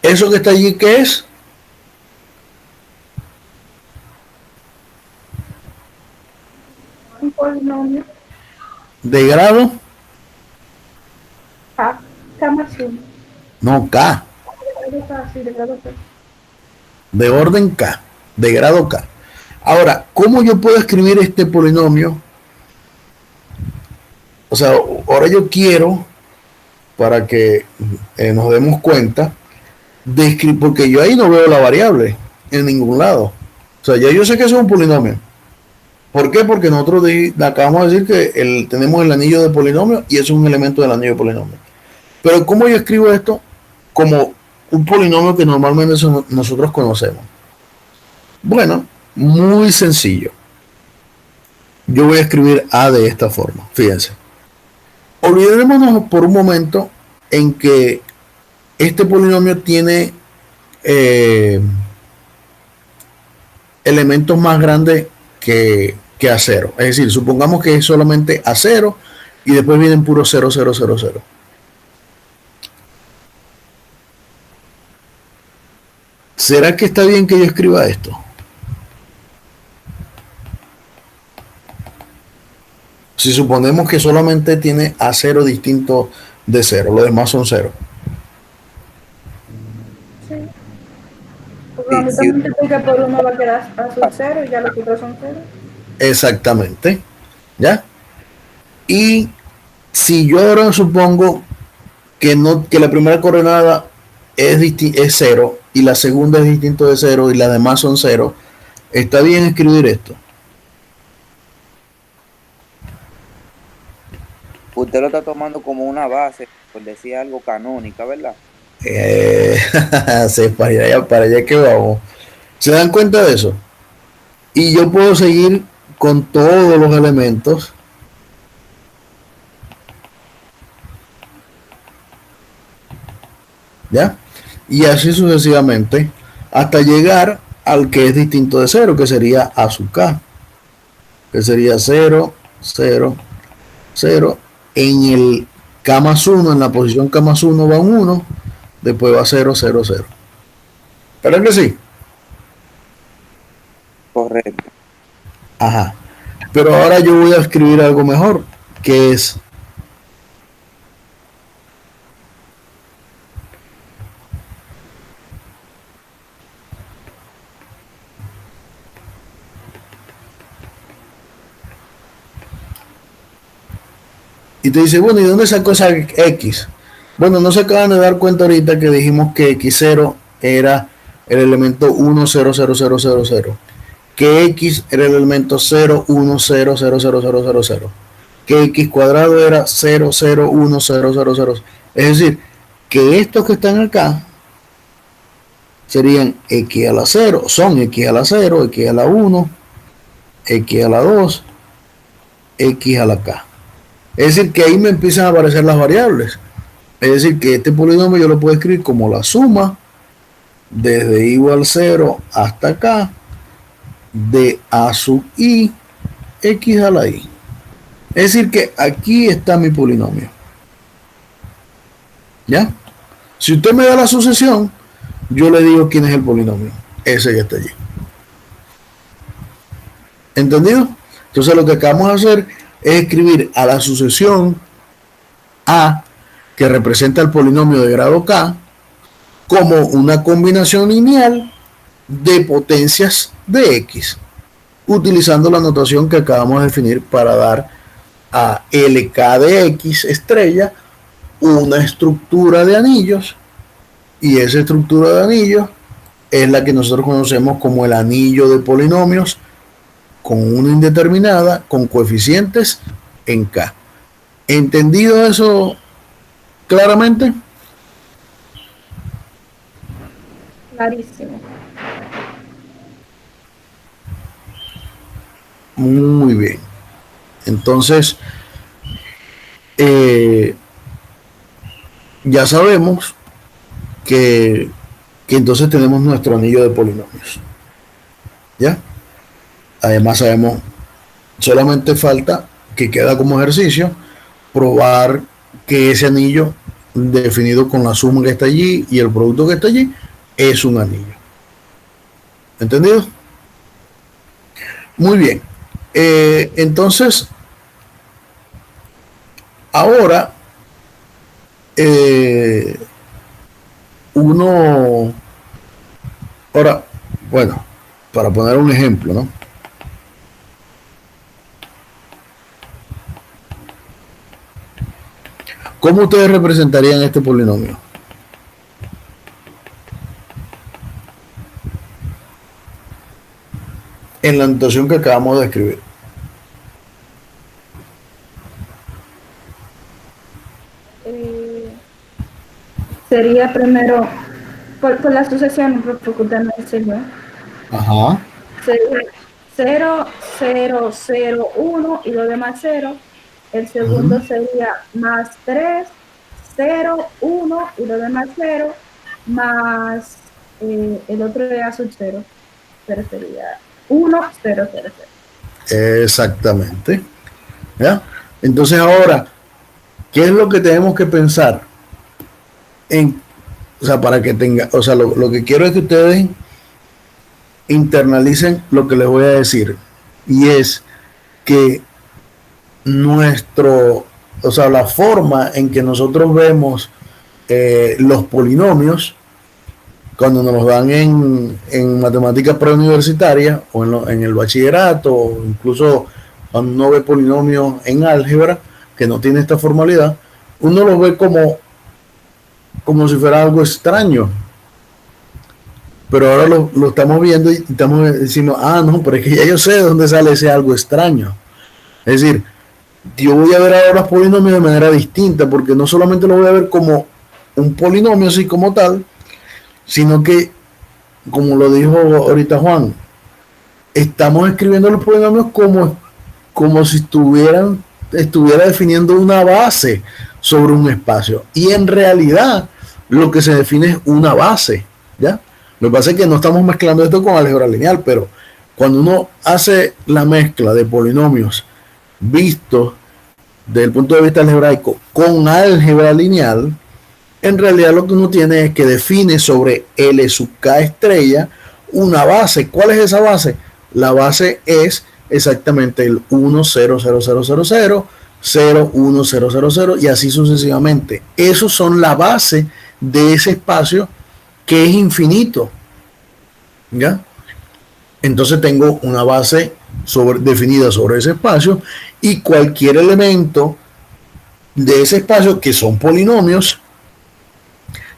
eso que está allí, ¿qué es? un polinomio De grado, K, K más 1. no K, Sí, de grado K. de orden K, de grado K. Ahora, ¿cómo yo puedo escribir este polinomio? O sea, ahora yo quiero, para que nos demos cuenta, porque yo ahí no veo la variable en ningún lado. O sea, ya yo sé que eso es un polinomio. ¿Por qué? Porque nosotros acabamos de decir que tenemos el anillo de polinomio y eso es un elemento del anillo de polinomio. Pero ¿cómo yo escribo esto? Como un polinomio que normalmente nosotros conocemos. Bueno, muy sencillo. Yo voy a escribir A de esta forma. Fíjense. Olvidémonos por un momento en que este polinomio tiene elementos más grandes que a 0. Es decir, supongamos que es solamente a 0 y después vienen puros 0, 0, 0, 0. ¿Será que está bien que yo escriba esto? Si suponemos que solamente tiene a 0 distinto de 0, los demás son 0. Sí. Porque cuando Sí, usted multiplica por uno va a quedar a su 0 y ya los otros son 0. Exactamente. ¿Ya? Y si yo ahora supongo que la primera coordenada es 0 y la segunda es distinto de 0 y las demás son 0, ¿está bien escribir esto? usted lo está tomando como una base, por decir algo canónica, ¿verdad? Eh, sí, para allá que vamos. ¿Se dan cuenta de eso? Y yo puedo seguir con todos los elementos. ¿Ya? Y así sucesivamente hasta llegar al que es distinto de 0, que sería A sub K, que sería 0, 0, 0. En el K más 1, en la posición K más 1 va un 1, después va 0, 0, 0. ¿Verdad que sí? Correcto. Ajá. Pero ahora yo voy a escribir algo mejor, que es y te dice, bueno, ¿y dónde sacó esa X? Bueno, no se acaban de dar cuenta ahorita que dijimos que X0 era el elemento 1, 0, 0, 0, 0, 0. Que X era el elemento 0, 1, 0, 0, 0, 0, 0, 0. Que X cuadrado era 0, 0, 1, 0, 0, 0. Es decir, que estos que están acá serían X a la 0, son X a la 0, X a la 1, X a la 2, X a la K. Es decir, que ahí me empiezan a aparecer las variables. Es decir, que este polinomio yo lo puedo escribir como la suma desde igual 0 hasta acá de A sub I, X a la I. Es decir, que aquí está mi polinomio. ¿Ya? Si usted me da la sucesión, yo le digo quién es el polinomio. Ese que está allí. ¿Entendido? Entonces lo que acabamos de hacer es escribir a la sucesión A, que representa el polinomio de grado K, como una combinación lineal de potencias de X, utilizando la notación que acabamos de definir para dar a LK de X estrella una estructura de anillos, y esa estructura de anillos es la que nosotros conocemos como el anillo de polinomios con una indeterminada con coeficientes en K. ¿Entendido eso claramente? Clarísimo. Muy bien. Entonces, ya sabemos que entonces tenemos nuestro anillo de polinomios. ¿Ya? Además sabemos, solamente falta que queda como ejercicio probar que ese anillo definido con la suma que está allí y el producto que está allí es un anillo. ¿Entendido? Muy bien. Entonces, ahora uno, ahora, bueno, para poner un ejemplo, ¿no? ¿Cómo ustedes representarían este polinomio? En la notación que acabamos de escribir. Sería primero, por la sucesión, porque usted me enseñó. Ajá. Sería 0, 0, 0, 1 y lo demás 0. El segundo sería más 3, 0, 1 y lo demás 0, más el otro de A sub 0. Pero sería 1, 0, 0, 0. Exactamente. ¿Ya? Entonces ahora, ¿qué es lo que tenemos que pensar? En o sea, para que tenga, o sea, lo que quiero es que ustedes internalicen lo que les voy a decir. Y es que o sea, la forma en que nosotros vemos los polinomios, cuando nos los dan en matemáticas preuniversitarias o en el bachillerato, o incluso cuando uno ve polinomios en álgebra, que no tiene esta formalidad, uno los ve como si fuera algo extraño. Pero ahora lo estamos viendo y estamos diciendo, no, pero es que ya yo sé de dónde sale ese algo extraño. Es decir, yo voy a ver ahora los polinomios de manera distinta, porque no solamente lo voy a ver como un polinomio así como tal, sino que, como lo dijo ahorita Juan, estamos escribiendo los polinomios como si estuviera definiendo una base sobre un espacio. Y en realidad lo que se define es una base, ¿ya? Lo que pasa es que no estamos mezclando esto con álgebra lineal, pero cuando uno hace la mezcla de polinomios vistos desde el punto de vista algebraico con álgebra lineal, en realidad lo que uno tiene es que define sobre L sub K estrella una base. ¿Cuál es esa base? La base es exactamente el 1, 0, 0, 0, 0, 0, 0, 1, 0, 0, 0 y así sucesivamente. Esos son la base de ese espacio que es infinito, ¿ya? Entonces tengo una base definida sobre ese espacio y cualquier elemento de ese espacio, que son polinomios,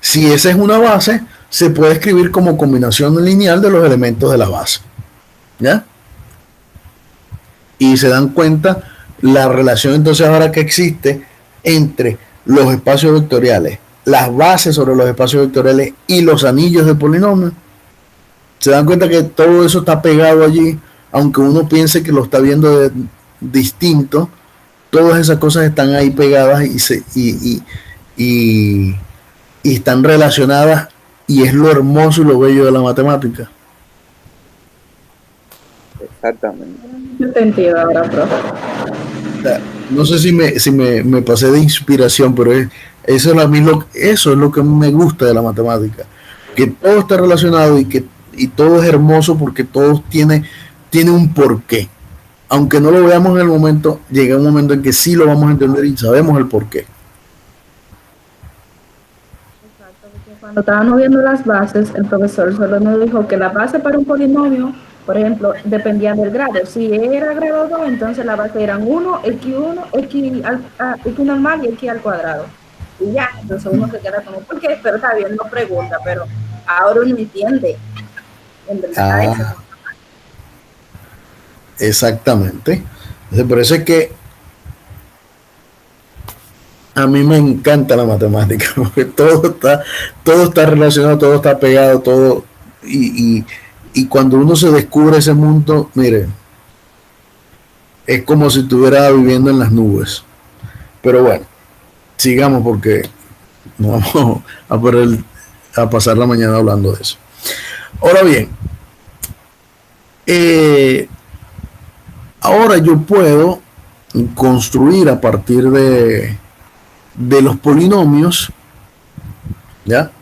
si esa es una base, se puede escribir como combinación lineal de los elementos de la base, ¿ya? Y se dan cuenta la relación entonces ahora que existe entre los espacios vectoriales, las bases sobre los espacios vectoriales y los anillos de polinomios. Se dan cuenta que todo eso está pegado allí, aunque uno piense que lo está viendo distinto, todas esas cosas están ahí pegadas y están relacionadas, y es lo hermoso y lo bello de la matemática. Exactamente. No te entiendo ahora, profe. No sé si me pasé de inspiración, pero eso es lo que me gusta de la matemática, que todo está relacionado y todo es hermoso porque todo tiene un porqué. Aunque no lo veamos en el momento, llega un momento en que sí lo vamos a entender y sabemos el porqué. Exacto, porque cuando estábamos viendo las bases, el profesor solo nos dijo que la base para un polinomio, por ejemplo, dependía del grado. Si era grado 2, entonces la base eran 1, x1, x normal y x al cuadrado. Y ya, entonces uno se queda como, ¿por qué? Pero está bien, no pregunta, pero ahora uno entiende. En verdad, Exactamente. Entonces, por eso es que a mí me encanta la matemática, porque todo está relacionado, todo está pegado, todo, y cuando uno se descubre ese mundo, mire, es como si estuviera viviendo en las nubes. Pero bueno, sigamos porque no vamos a pasar la mañana hablando de eso. Ahora bien, ahora yo puedo construir a partir de los polinomios, ¿ya?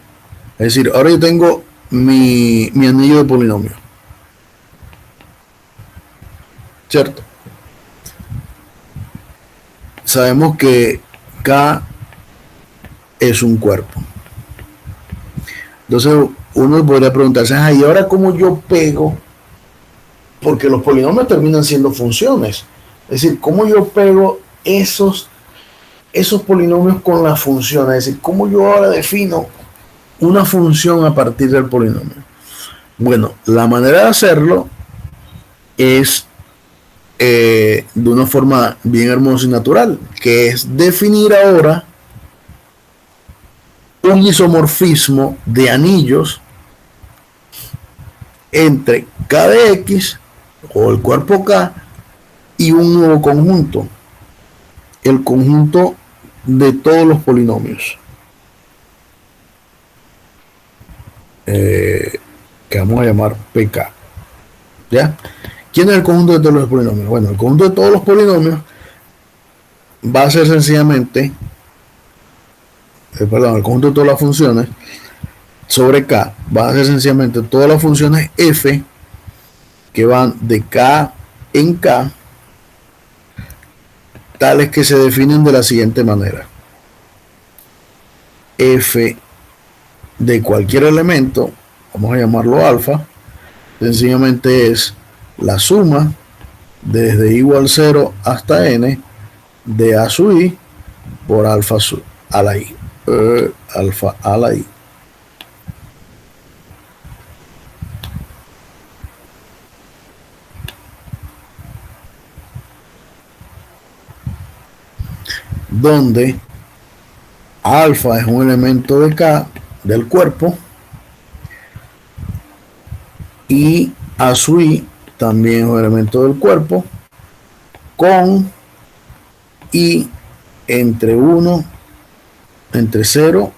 Es decir, ahora yo tengo mi anillo de polinomio, ¿cierto? Sabemos que K es un cuerpo. Entonces uno podría preguntarse, ¿y ahora cómo yo pego? Porque los polinomios terminan siendo funciones. Es decir, ¿cómo yo pego esos polinomios con las funciones? Es decir, ¿cómo yo ahora defino una función a partir del polinomio? Bueno, la manera de hacerlo es de una forma bien hermosa y natural, que es definir ahora un isomorfismo de anillos entre K de X o el cuerpo K y un nuevo conjunto, el conjunto de todos los polinomios, que vamos a llamar PK. ¿Ya? ¿Quién es el conjunto de todos los polinomios? Bueno, el conjunto de todos los polinomios va a ser sencillamente, el conjunto de todas las funciones sobre K va a ser sencillamente todas las funciones F que van de K en K, tales que se definen de la siguiente manera. F de cualquier elemento, vamos a llamarlo alfa, sencillamente es la suma desde igual 0 hasta n de a sub i por alfa a la i. Alfa a la i. Donde alfa es un elemento de K del cuerpo y a sub i también es un elemento del cuerpo con i entre 1, entre 0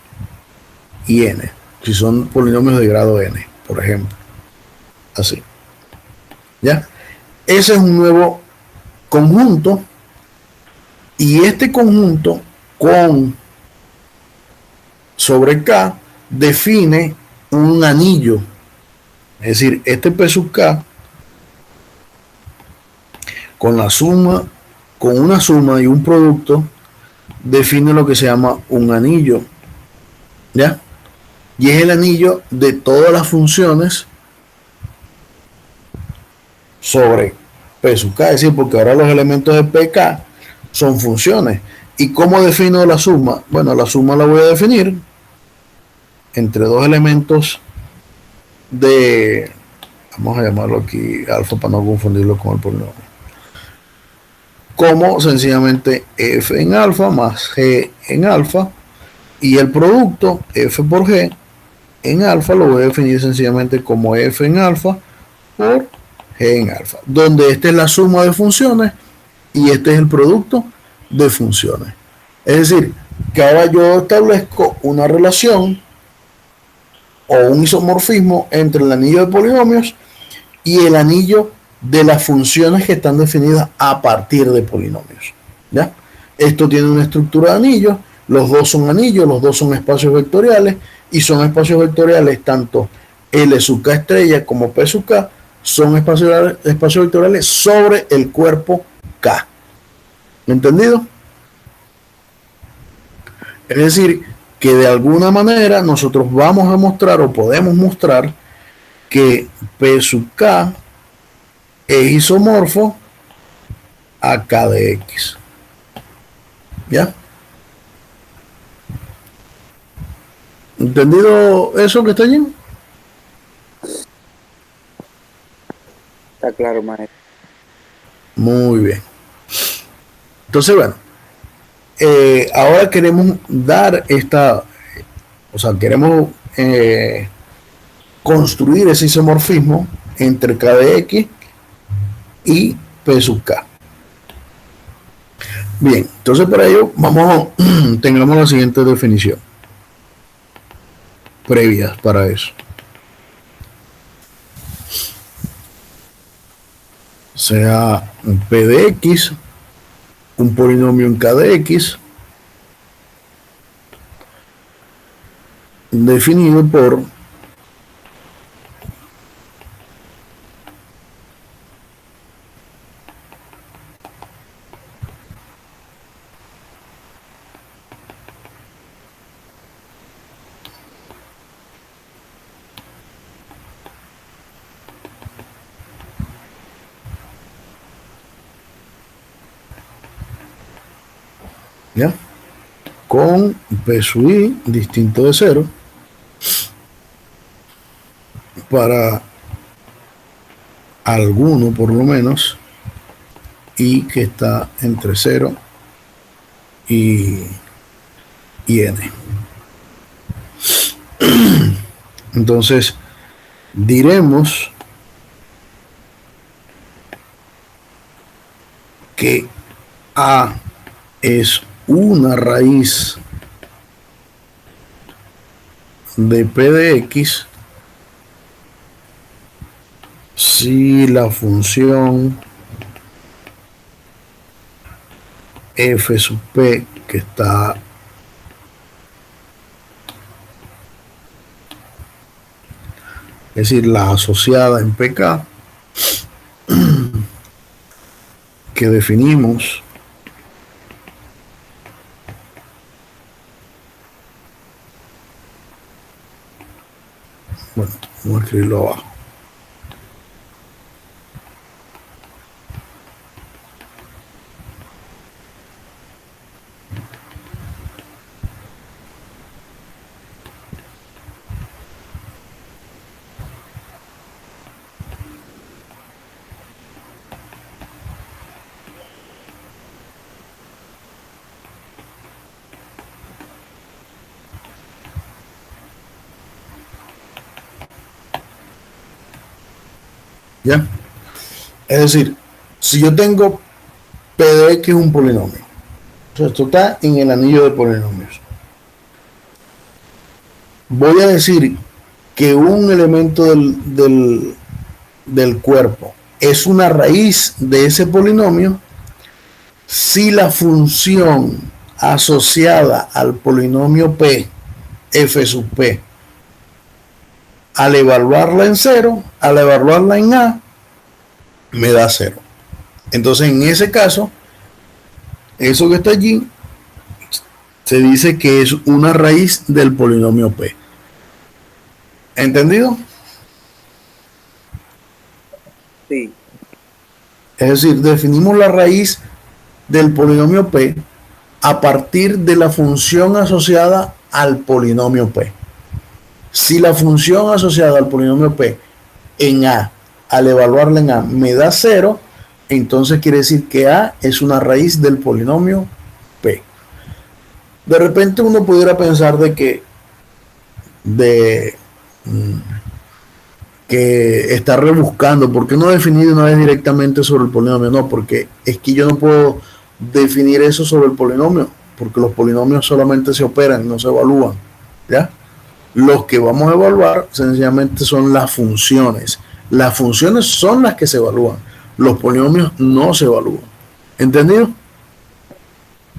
y n, si son polinomios de grado n, por ejemplo. Así. ¿Ya? Ese es un nuevo conjunto, y este conjunto con sobre K define un anillo. Es decir, este P sub K con la suma, con una suma y un producto, define lo que se llama un anillo. ¿Ya? Y es el anillo de todas las funciones sobre P sub K. Es decir, porque ahora los elementos de PK son funciones. ¿Y cómo defino la suma? Bueno, la suma la voy a definir entre dos elementos de, vamos a llamarlo aquí alfa para no confundirlo con el polinomio, como sencillamente f en alfa más g en alfa, y el producto f por g en alfa lo voy a definir sencillamente como f en alfa por g en alfa, donde esta es la suma de funciones y este es el producto de funciones. Es decir, que ahora yo establezco una relación o un isomorfismo entre el anillo de polinomios y el anillo de las funciones que están definidas a partir de polinomios. ¿Ya? Esto tiene una estructura de anillos, los dos son anillos, los dos son espacios vectoriales, y son espacios vectoriales tanto L sub K estrella como P sub K, son espacios vectoriales sobre el cuerpo K. ¿Entendido? Es decir, que de alguna manera nosotros vamos a mostrar o podemos mostrar que P sub K es isomorfo a K de X. ¿Ya? ¿Entendido eso que está allí? Está claro, maestro. Muy bien. Entonces, bueno, ahora queremos dar esta, o sea, queremos construir ese isomorfismo entre K de X y P sub K. Bien, entonces para ello tengamos la siguiente definición previas para eso. Sea un P de X, un polinomio en K de X, definido por ¿ya? Con P sub i distinto de 0 para alguno por lo menos y que está entre 0 y n. Entonces diremos que A es una raíz de P de X si la función f sub p que está es decir, la asociada en PK, que definimos bueno, vamos a escribirlo abajo. ¿Ya? Es decir, si yo tengo P de X es un polinomio, o sea, esto está en el anillo de polinomios. Voy a decir que un elemento del cuerpo es una raíz de ese polinomio si la función asociada al polinomio P, f sub P, al evaluarla en 0, al evaluarla en A, me da 0. Entonces, en ese caso, eso que está allí se dice que es una raíz del polinomio P. ¿Entendido? Sí. Es decir, definimos la raíz del polinomio P a partir de la función asociada al polinomio P. Si la función asociada al polinomio P en A, al evaluarla en A, me da 0, entonces quiere decir que A es una raíz del polinomio P. De repente uno pudiera pensar de que está rebuscando, ¿por qué no definir una vez directamente sobre el polinomio? No, porque es que yo no puedo definir eso sobre el polinomio, porque los polinomios solamente se operan, no se evalúan, ¿ya? Los que vamos a evaluar sencillamente son las funciones. Las funciones son las que se evalúan, los polinomios no se evalúan. ¿Entendido?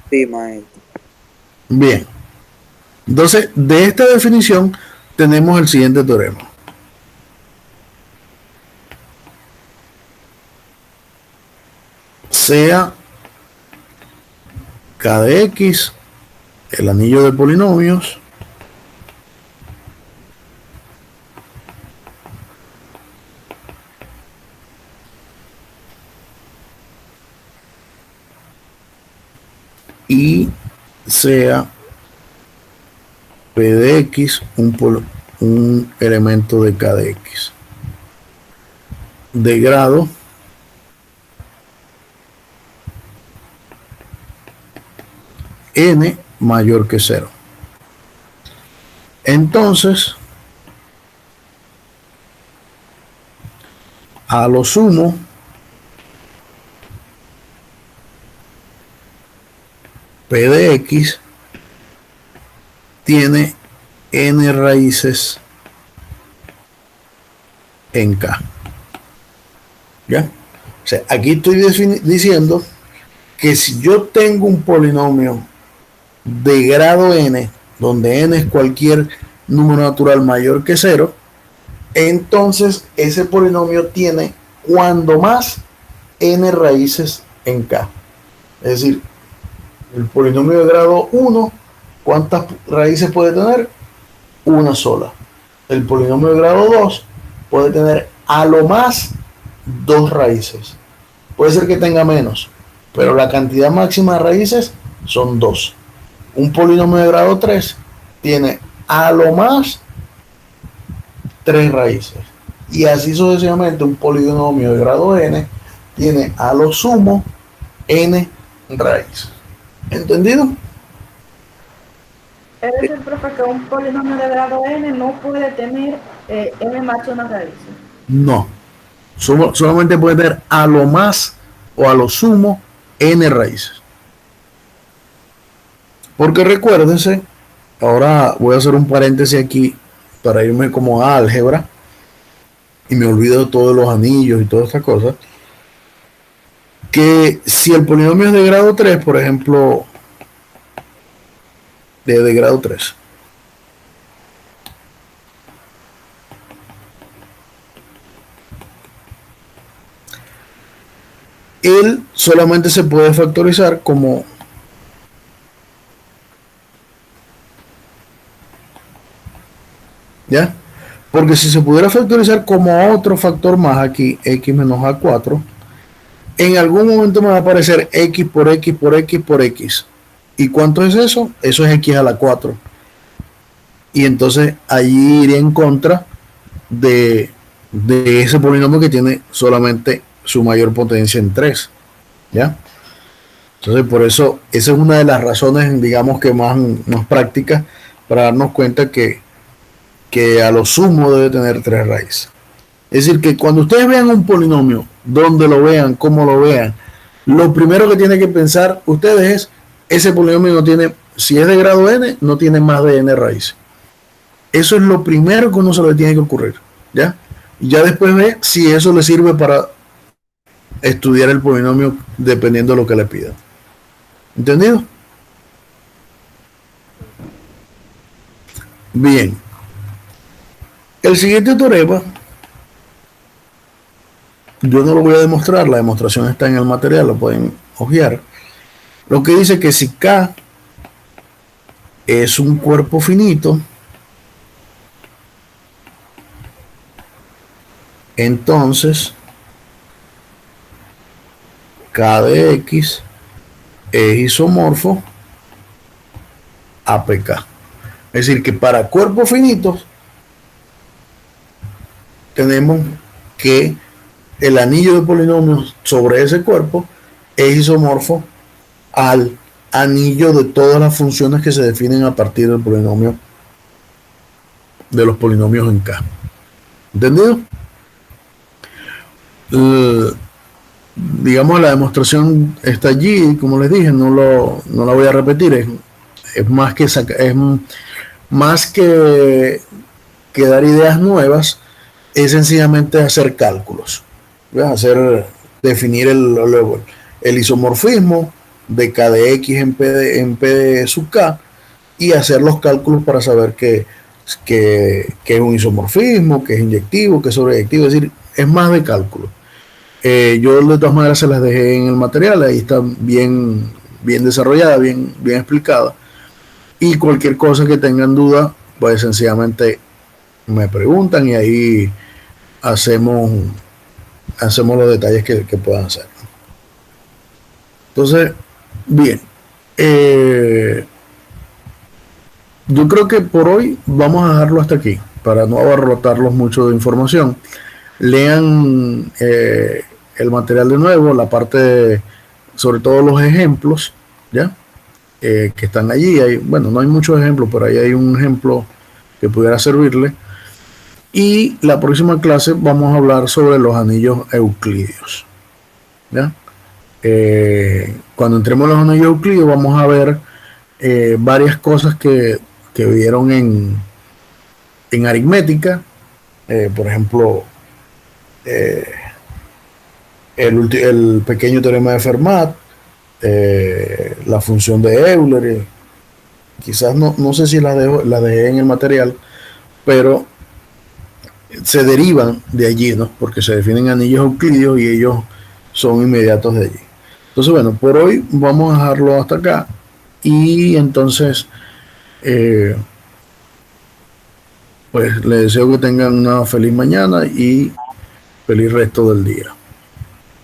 Sí, maestro. Bien. Entonces, de esta definición tenemos el siguiente teorema. Sea K de X el anillo de polinomios y sea P de X un elemento de K de X de grado n mayor que 0. Entonces, a lo sumo, P de X tiene n raíces en K. ¿Ya? O sea, aquí estoy diciendo que si yo tengo un polinomio de grado n, donde n es cualquier número natural mayor que 0, entonces ese polinomio tiene cuando más n raíces en K. Es decir, el polinomio de grado 1, ¿cuántas raíces puede tener? Una sola. El polinomio de grado 2 puede tener a lo más 2 raíces. Puede ser que tenga menos, pero la cantidad máxima de raíces son 2. Un polinomio de grado 3 tiene a lo más 3 raíces. Y así sucesivamente un polinomio de grado n tiene a lo sumo n raíces. ¿Entendido? Es decir, profe, que un polinomio de grado n no puede tener n más una raíz. No. Solamente puede tener a lo más o a lo sumo n raíces. Porque recuérdense, ahora voy a hacer un paréntesis aquí para irme como a álgebra y me olvido de todos los anillos y todas estas cosas, que si el polinomio es de grado 3, por ejemplo, de grado 3, él solamente se puede factorizar como ¿ya? Porque si se pudiera factorizar como otro factor más aquí, x menos a4, en algún momento me va a aparecer x por x por x por x. ¿Y cuánto es eso? Eso es x a la 4. Y entonces allí iría en contra de ese polinomio que tiene solamente su mayor potencia en 3. ¿Ya? Entonces por eso, esa es una de las razones, digamos que más prácticas para darnos cuenta que a lo sumo debe tener 3 raíces. Es decir, que cuando ustedes vean un polinomio, donde lo vean, cómo lo vean, lo primero que tienen que pensar ustedes es, ese polinomio no tiene, si es de grado n, no tiene más de n raíces. Eso es lo primero que uno se le tiene que ocurrir, ¿ya? Y ya después ve si eso le sirve para estudiar el polinomio dependiendo de lo que le pidan. ¿Entendido? Bien. El siguiente teorema, yo no lo voy a demostrar, la demostración está en el material, lo pueden hojear. Lo que dice que si K es un cuerpo finito, entonces K de X es isomorfo a PK. Es decir, que para cuerpos finitos tenemos que el anillo de polinomios sobre ese cuerpo es isomorfo al anillo de todas las funciones que se definen a partir del polinomio, de los polinomios en K. ¿Entendido? Digamos, la demostración está allí, como les dije, no la voy a repetir, es más que dar ideas nuevas, es sencillamente hacer cálculos, definir el isomorfismo de K de X en P de sub K y hacer los cálculos para saber que es un isomorfismo, que es inyectivo, que es sobreyectivo, es decir, es más de cálculo. Yo de todas maneras se las dejé en el material, ahí está bien desarrollada, bien explicada, y cualquier cosa que tengan duda, pues sencillamente me preguntan y ahí hacemos los detalles que puedan hacer. Entonces, bien, yo creo que por hoy vamos a dejarlo hasta aquí, para no abarrotarlos mucho de información. Lean el material de nuevo, la parte sobre todo los ejemplos, ¿ya? Que están allí. Bueno, no hay muchos ejemplos, pero ahí hay un ejemplo que pudiera servirle. Y la próxima clase vamos a hablar sobre los anillos euclidios, ¿ya? Cuando entremos en los anillos euclidios vamos a ver varias cosas que vieron en aritmética, por ejemplo, el pequeño teorema de Fermat, la función de Euler, quizás no sé si la dejé en el material, pero se derivan de allí, ¿no? Porque se definen anillos euclidios y ellos son inmediatos de allí. Entonces, bueno, por hoy vamos a dejarlo hasta acá y entonces pues les deseo que tengan una feliz mañana y feliz resto del día.